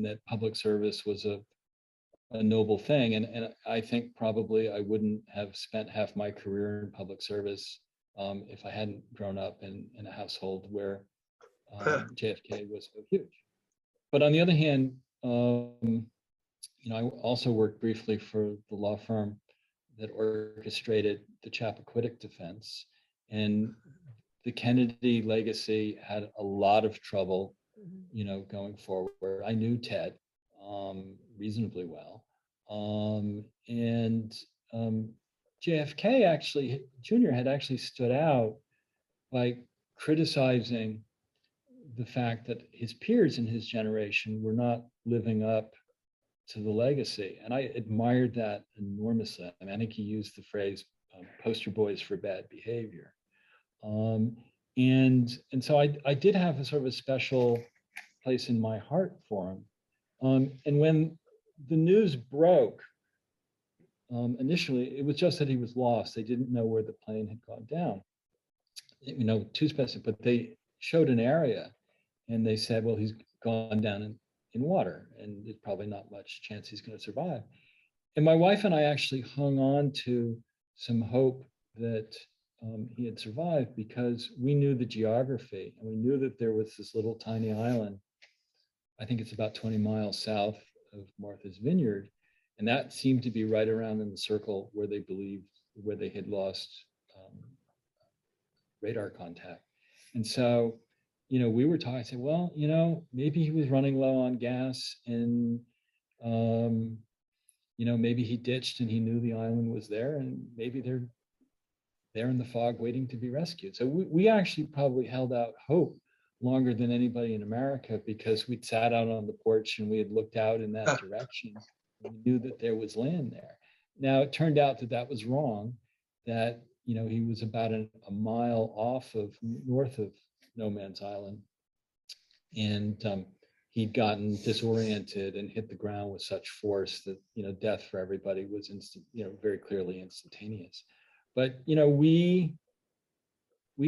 that public service was a noble thing. And I think probably I wouldn't have spent half my career in public service if I hadn't grown up in a household where JFK was so huge. But on the other hand, I also worked briefly for the law firm that orchestrated the Chappaquiddick defense, and the Kennedy legacy had a lot of trouble, going forward. I knew Ted reasonably well, and JFK Jr. had actually stood out by criticizing the fact that his peers in his generation were not living up to the legacy. And I admired that enormously. I mean, I think he used the phrase poster boys for bad behavior. And so I did have a sort of a special place in my heart for him. And when the news broke, initially, it was just that he was lost. They didn't know where the plane had gone down. You know, too specific, but they showed an area and they said, well, he's gone down in water and there's probably not much chance he's going to survive. And my wife and I actually hung on to some hope that he had survived because we knew the geography and we knew that there was this little tiny island. I think it's about 20 miles south of Martha's Vineyard. And that seemed to be right around in the circle where they believed, where they had lost radar contact. And so, you know, we were talking, I said, well, you know, maybe he was running low on gas and, you know, maybe he ditched and he knew the island was there and maybe they're there in the fog waiting to be rescued. So we actually probably held out hope longer than anybody in America because we'd sat out on the porch and we had looked out in that direction. And we knew that there was land there. Now, it turned out that that was wrong, that, you know, he was about a mile off of north of No Man's Island. And he'd gotten disoriented and hit the ground with such force that, you know, death for everybody was instant, you know, very clearly instantaneous. But, you know, we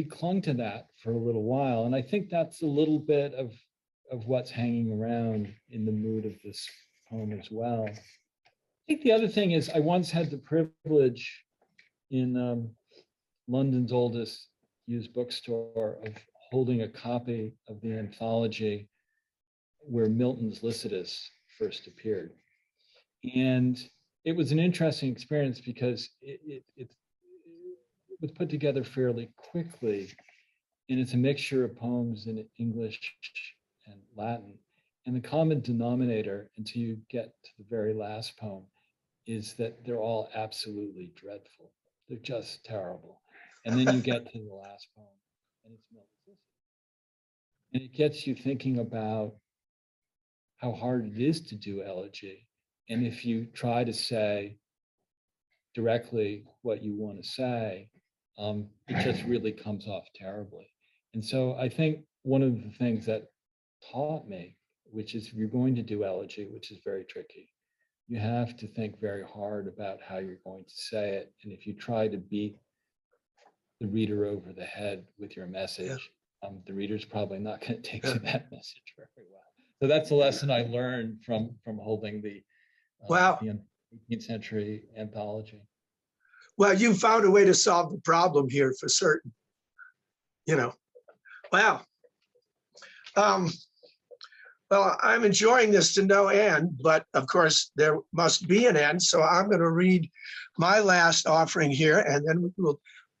clung to that for a little while. And I think that's a little bit of what's hanging around in the mood of this poem as well. I think the other thing is I once had the privilege in London's oldest used bookstore of holding a copy of the anthology where Milton's Lycidas first appeared. And it was an interesting experience because it was put together fairly quickly. And it's a mixture of poems in English and Latin. And the common denominator until you get to the very last poem is that they're all absolutely dreadful. They're just terrible. And then you get to the last poem and it's Milton's Lycidas. And it gets you thinking about how hard it is to do elegy. And if you try to say directly what you want to say, it just really comes off terribly. And so I think one of the things that taught me, which is if you're going to do elegy, which is very tricky, you have to think very hard about how you're going to say it. And if you try to beat the reader over the head with your message, the reader's probably not going to take to that message very well. So that's a lesson I learned from holding the 18th century anthology. Well, you found a way to solve the problem here for certain. You know, wow. Well, I'm enjoying this to no end, but of course there must be an end. So I'm going to read my last offering here, and then we'll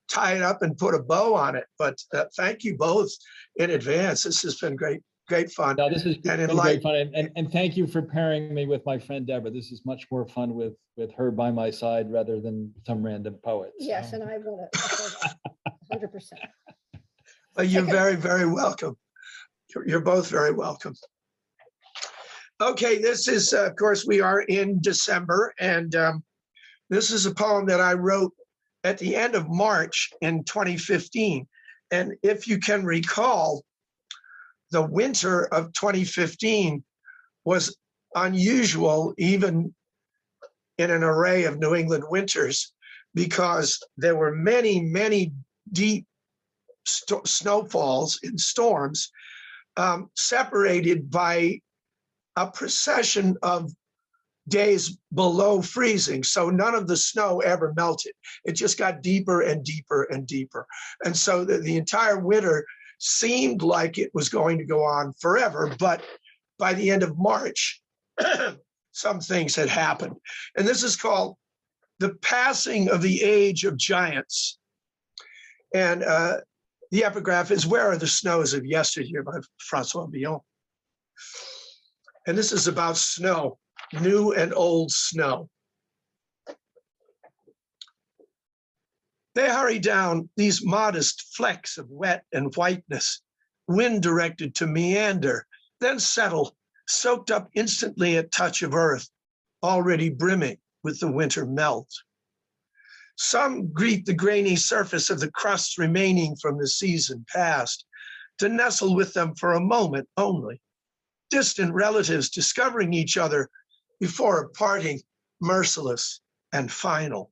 tie it up and put a bow on it. But thank you both in advance. This has been great fun. No, this has been great fun, and thank you for pairing me with my friend Deborah. This is much more fun with her by my side rather than some random poet. So. Yes, and I want to 100%. Well, you're very, very welcome. You're both very welcome. Okay, this is, of course, we are in December, and this is a poem that I wrote at the end of March in 2015. And if you can recall, the winter of 2015 was unusual, even in an array of New England winters, because there were many, many deep snowfalls and storms separated by a procession of days below freezing. So none of the snow ever melted. It just got deeper and deeper and deeper. And so the entire winter seemed like it was going to go on forever. But by the end of March, some things had happened. And this is called The Passing of the Age of Giants. And the epigraph is, Where Are the Snows of Yesteryear by Francois Villon. And this is about snow, new and old snow. They hurry down these modest flecks of wet and whiteness, wind directed to meander, then settle, soaked up instantly at touch of earth, already brimming with the winter melt. Some greet the grainy surface of the crusts remaining from the season past, to nestle with them for a moment only, distant relatives discovering each other before a parting merciless and final.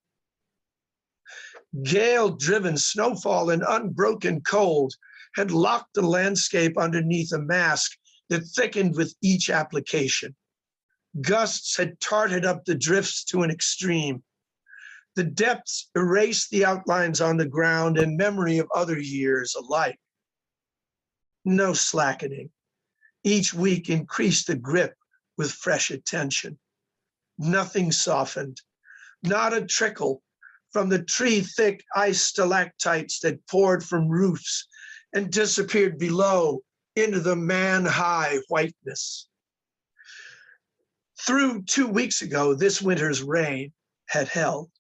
Gale-driven snowfall and unbroken cold had locked the landscape underneath a mask that thickened with each application. Gusts had tarted up the drifts to an extreme. The depths erased the outlines on the ground and memory of other years alike. No slackening. Each week increased the grip with fresh attention. Nothing softened, not a trickle from the tree-thick ice stalactites that poured from roofs and disappeared below into the man-high whiteness. Through 2 weeks ago, this winter's rain had held,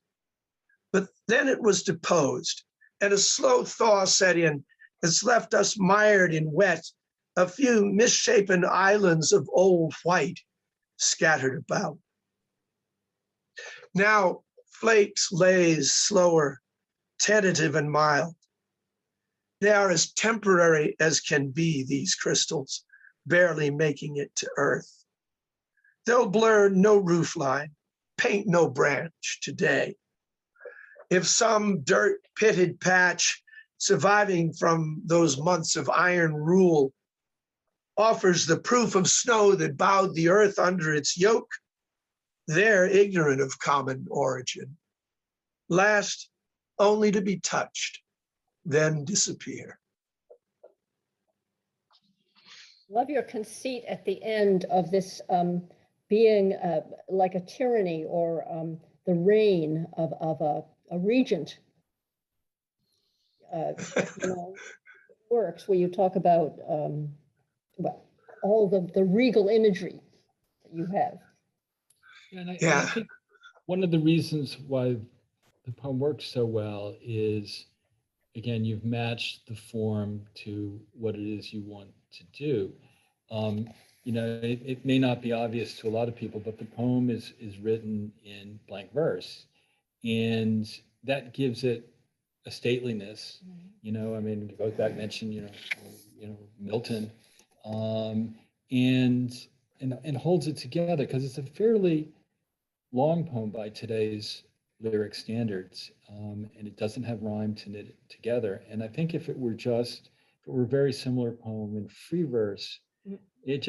but then it was deposed, and a slow thaw set in that's left us mired in wet, a few misshapen islands of old white scattered about. Now flakes lays slower, tentative and mild. They are as temporary as can be, these crystals, barely making it to earth. They'll blur no roofline, paint no branch today. If some dirt-pitted patch surviving from those months of iron rule offers the proof of snow that bowed the earth under its yoke, they're ignorant of common origin, last only to be touched, then disappear. Love your conceit at the end of this being like a tyranny or the reign of a regent. Works where you talk about well, all the regal imagery that you have. And I think one of the reasons why the poem works so well is, again, you've matched the form to what it is you want to do. It may not be obvious to a lot of people, but the poem is written in blank verse, and that gives it a stateliness. You both back mentioned, Milton, and holds it together because it's a fairly long poem by today's lyric standards, and it doesn't have rhyme to knit it together. And I think if it were a very similar poem in free verse, it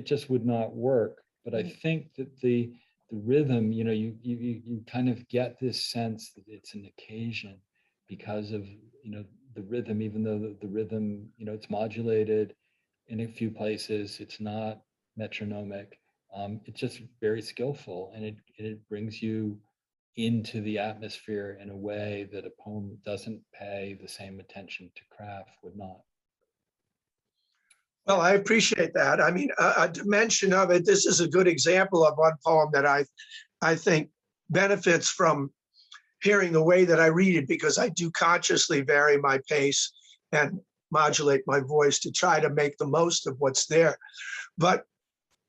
just would not work. But I think that the rhythm, you kind of get this sense that it's an occasion because of the rhythm, even though the rhythm, it's modulated in a few places, it's not metronomic. It's just very skillful, and it brings you into the atmosphere in a way that a poem doesn't pay the same attention to craft would not. Well, I appreciate that. I mean, a dimension of it, this is a good example of one poem that I think benefits from hearing the way that I read it, because I do consciously vary my pace and modulate my voice to try to make the most of what's there. But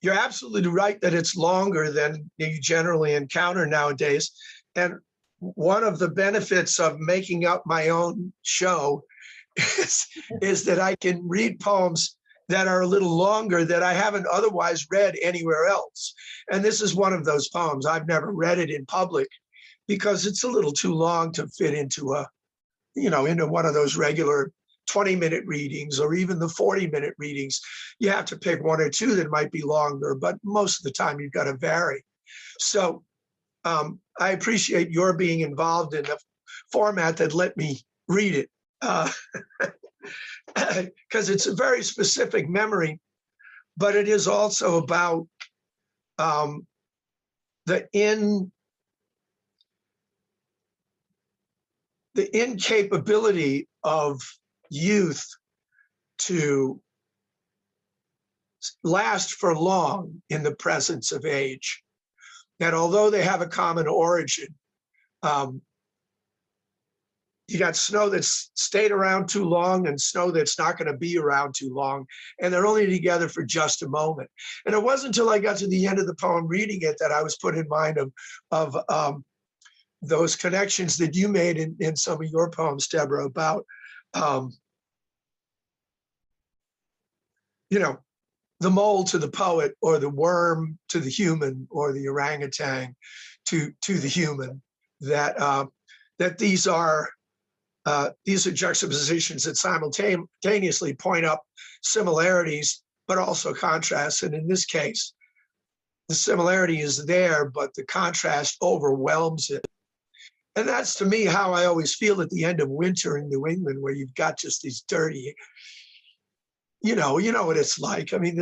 you're absolutely right that it's longer than you generally encounter nowadays. And one of the benefits of making up my own show is that I can read poems that are a little longer that I haven't otherwise read anywhere else. And this is one of those poems. I've never read it in public because it's a little too long to fit into into one of those regular 20-minute readings or even the 40-minute readings. You have to pick one or two that might be longer, but most of the time you've got to vary. So I appreciate your being involved in the format that let me read it. Because it's a very specific memory, but it is also about the incapability of youth to last for long in the presence of age. That although they have a common origin, you got snow that's stayed around too long and snow that's not going to be around too long. And they're only together for just a moment. And it wasn't until I got to the end of the poem reading it that I was put in mind of those connections that you made in some of your poems, Deborah, about, you know, the mole to the poet, or the worm to the human, or the orangutan to the human, that these are juxtapositions that simultaneously point up similarities, but also contrasts. And in this case, the similarity is there, but the contrast overwhelms it. And that's, to me, how I always feel at the end of winter in New England, where you've got just these dirty, you know what it's like. I mean,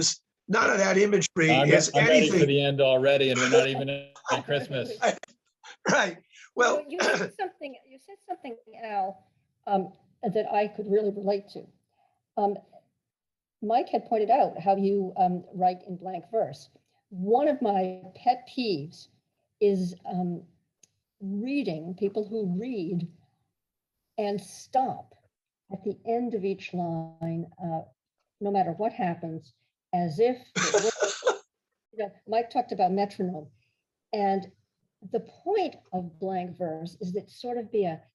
none of that imagery is I'm anything. ready for the end already, and we're not even at Christmas. Right. Well, you said something, Al, that I could really relate to. Mike had pointed out how you write in blank verse. One of my pet peeves is reading, people who read and stop at the end of each line, no matter what happens, as if Mike talked about metronome. And the point of blank verse is that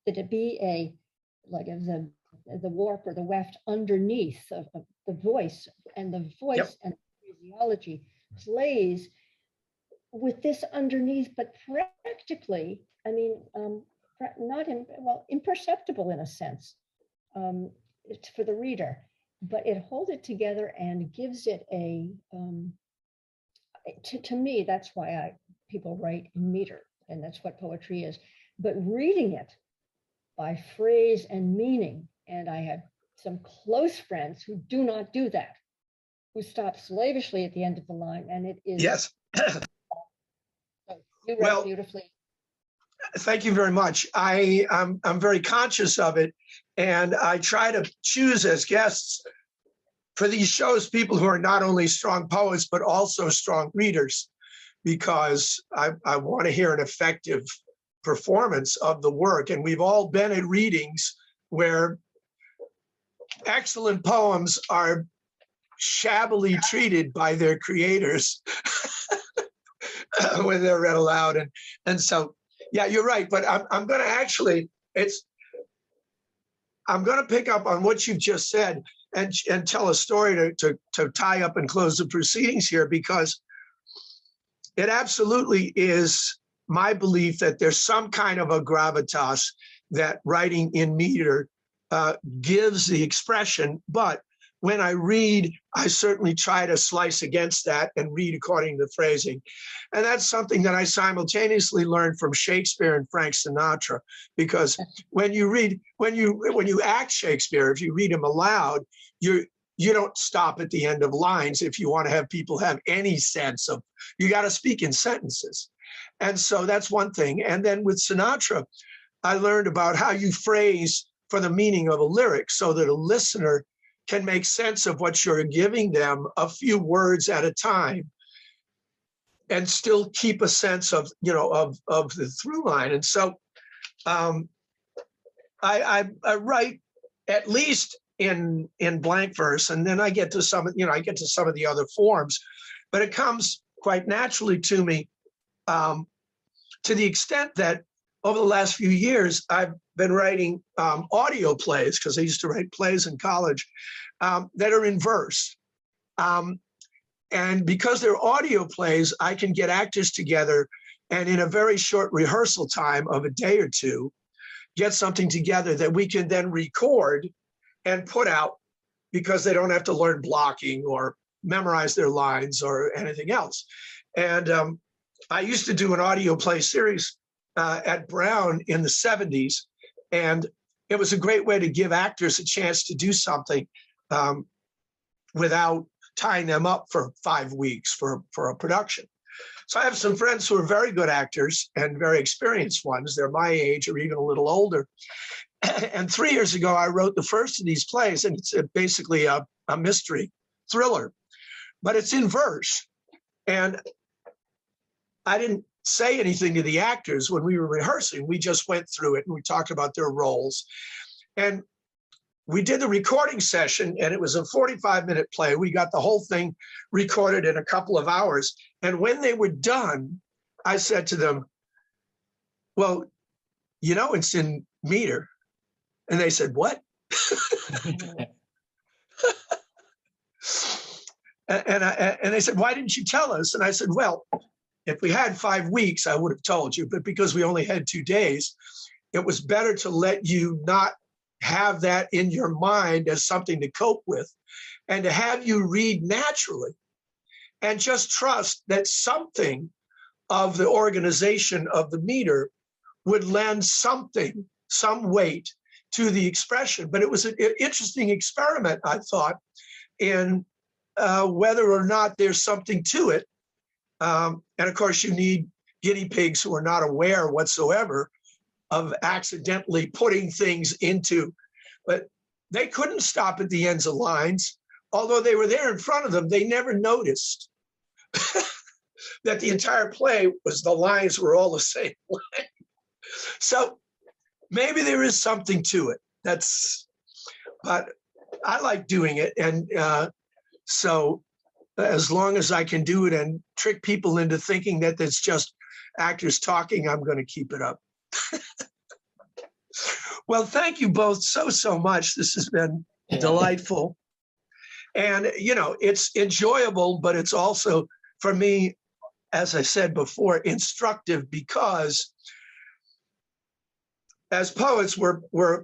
it be the warp or the weft underneath of the voice, and the voice Yep. and phraseology plays with this underneath, but practically, I mean, imperceptible in a sense for the reader, but it holds it together and gives it to me, that's why people write in meter, and that's what poetry is. But reading it by phrase and meaning, and I have some close friends who do not do that, who stop slavishly at the end of the line, and it is. yes. You write beautifully. Thank you very much. I'm very conscious of it, and I try to choose as guests for these shows people who are not only strong poets but also strong readers, because I want to hear an effective performance of the work. And we've all been at readings where excellent poems are shabbily treated by their creators when they're read aloud. And so, yeah, you're right. But I'm going to I'm going to pick up on what you've just said and tell a story to tie up and close the proceedings here, because it absolutely is my belief that there's some kind of a gravitas that writing in meter gives the expression. But when I read, I certainly try to slice against that and read according to the phrasing. And that's something that I simultaneously learned from Shakespeare and Frank Sinatra, because when you act Shakespeare, if you read him aloud, you don't stop at the end of lines if you want to have people have any sense of, you got to speak in sentences. And so that's one thing. And then with Sinatra, I learned about how you phrase for the meaning of a lyric so that a listener can make sense of what you're giving them a few words at a time and still keep a sense of, of the through line. And so I write at least in blank verse, and then I get to some of the other forms, but it comes quite naturally to me to the extent that over the last few years, I've been writing audio plays, because I used to write plays in college, that are in verse. And because they're audio plays, I can get actors together and in a very short rehearsal time of a day or two, get something together that we can then record and put out, because they don't have to learn blocking or memorize their lines or anything else. And I used to do an audio play series at Brown in the 70s. And it was a great way to give actors a chance to do something without tying them up for 5 weeks for a production. So I have some friends who are very good actors and very experienced ones. They're my age or even a little older. And 3 years ago, I wrote the first of these plays, and it's basically a mystery thriller, but it's in verse. And I didn't say anything to the actors when we were rehearsing. We just went through it and we talked about their roles. And we did the recording session, and it was a 45-minute play. We got the whole thing recorded in a couple of hours. And when they were done, I said to them, well, you know, it's in meter. And they said, what? And they said, why didn't you tell us? And I said, well, if we had 5 weeks, I would have told you. But because we only had 2 days, it was better to let you not have that in your mind as something to cope with, and to have you read naturally and just trust that something of the organization of the meter would lend something, some weight to the expression. But it was an interesting experiment, I thought, in whether or not there's something to it. And of course, you need guinea pigs who are not aware whatsoever of accidentally putting things into, but they couldn't stop at the ends of lines. Although they were there in front of them, they never noticed that the entire play was the lines were all the same line. So maybe there is something to it. But I like doing it. And so as long as I can do it and trick people into thinking that it's just actors talking, I'm going to keep it up. Well, thank you both so much. This has been delightful. And, you know, it's enjoyable, but it's also, for me, as I said before, instructive, because as poets, we're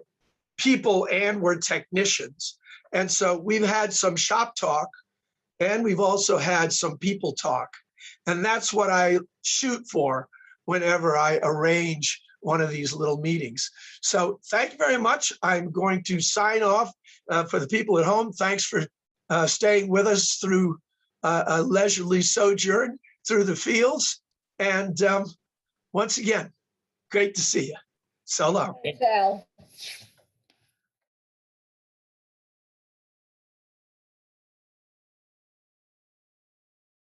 people and we're technicians. And so we've had some shop talk, and we've also had some people talk. And that's what I shoot for whenever I arrange one of these little meetings. So thank you very much. I'm going to sign off. For the people at home, thanks for staying with us through a leisurely sojourn through the fields. And once again, great to see you. So long. Sal.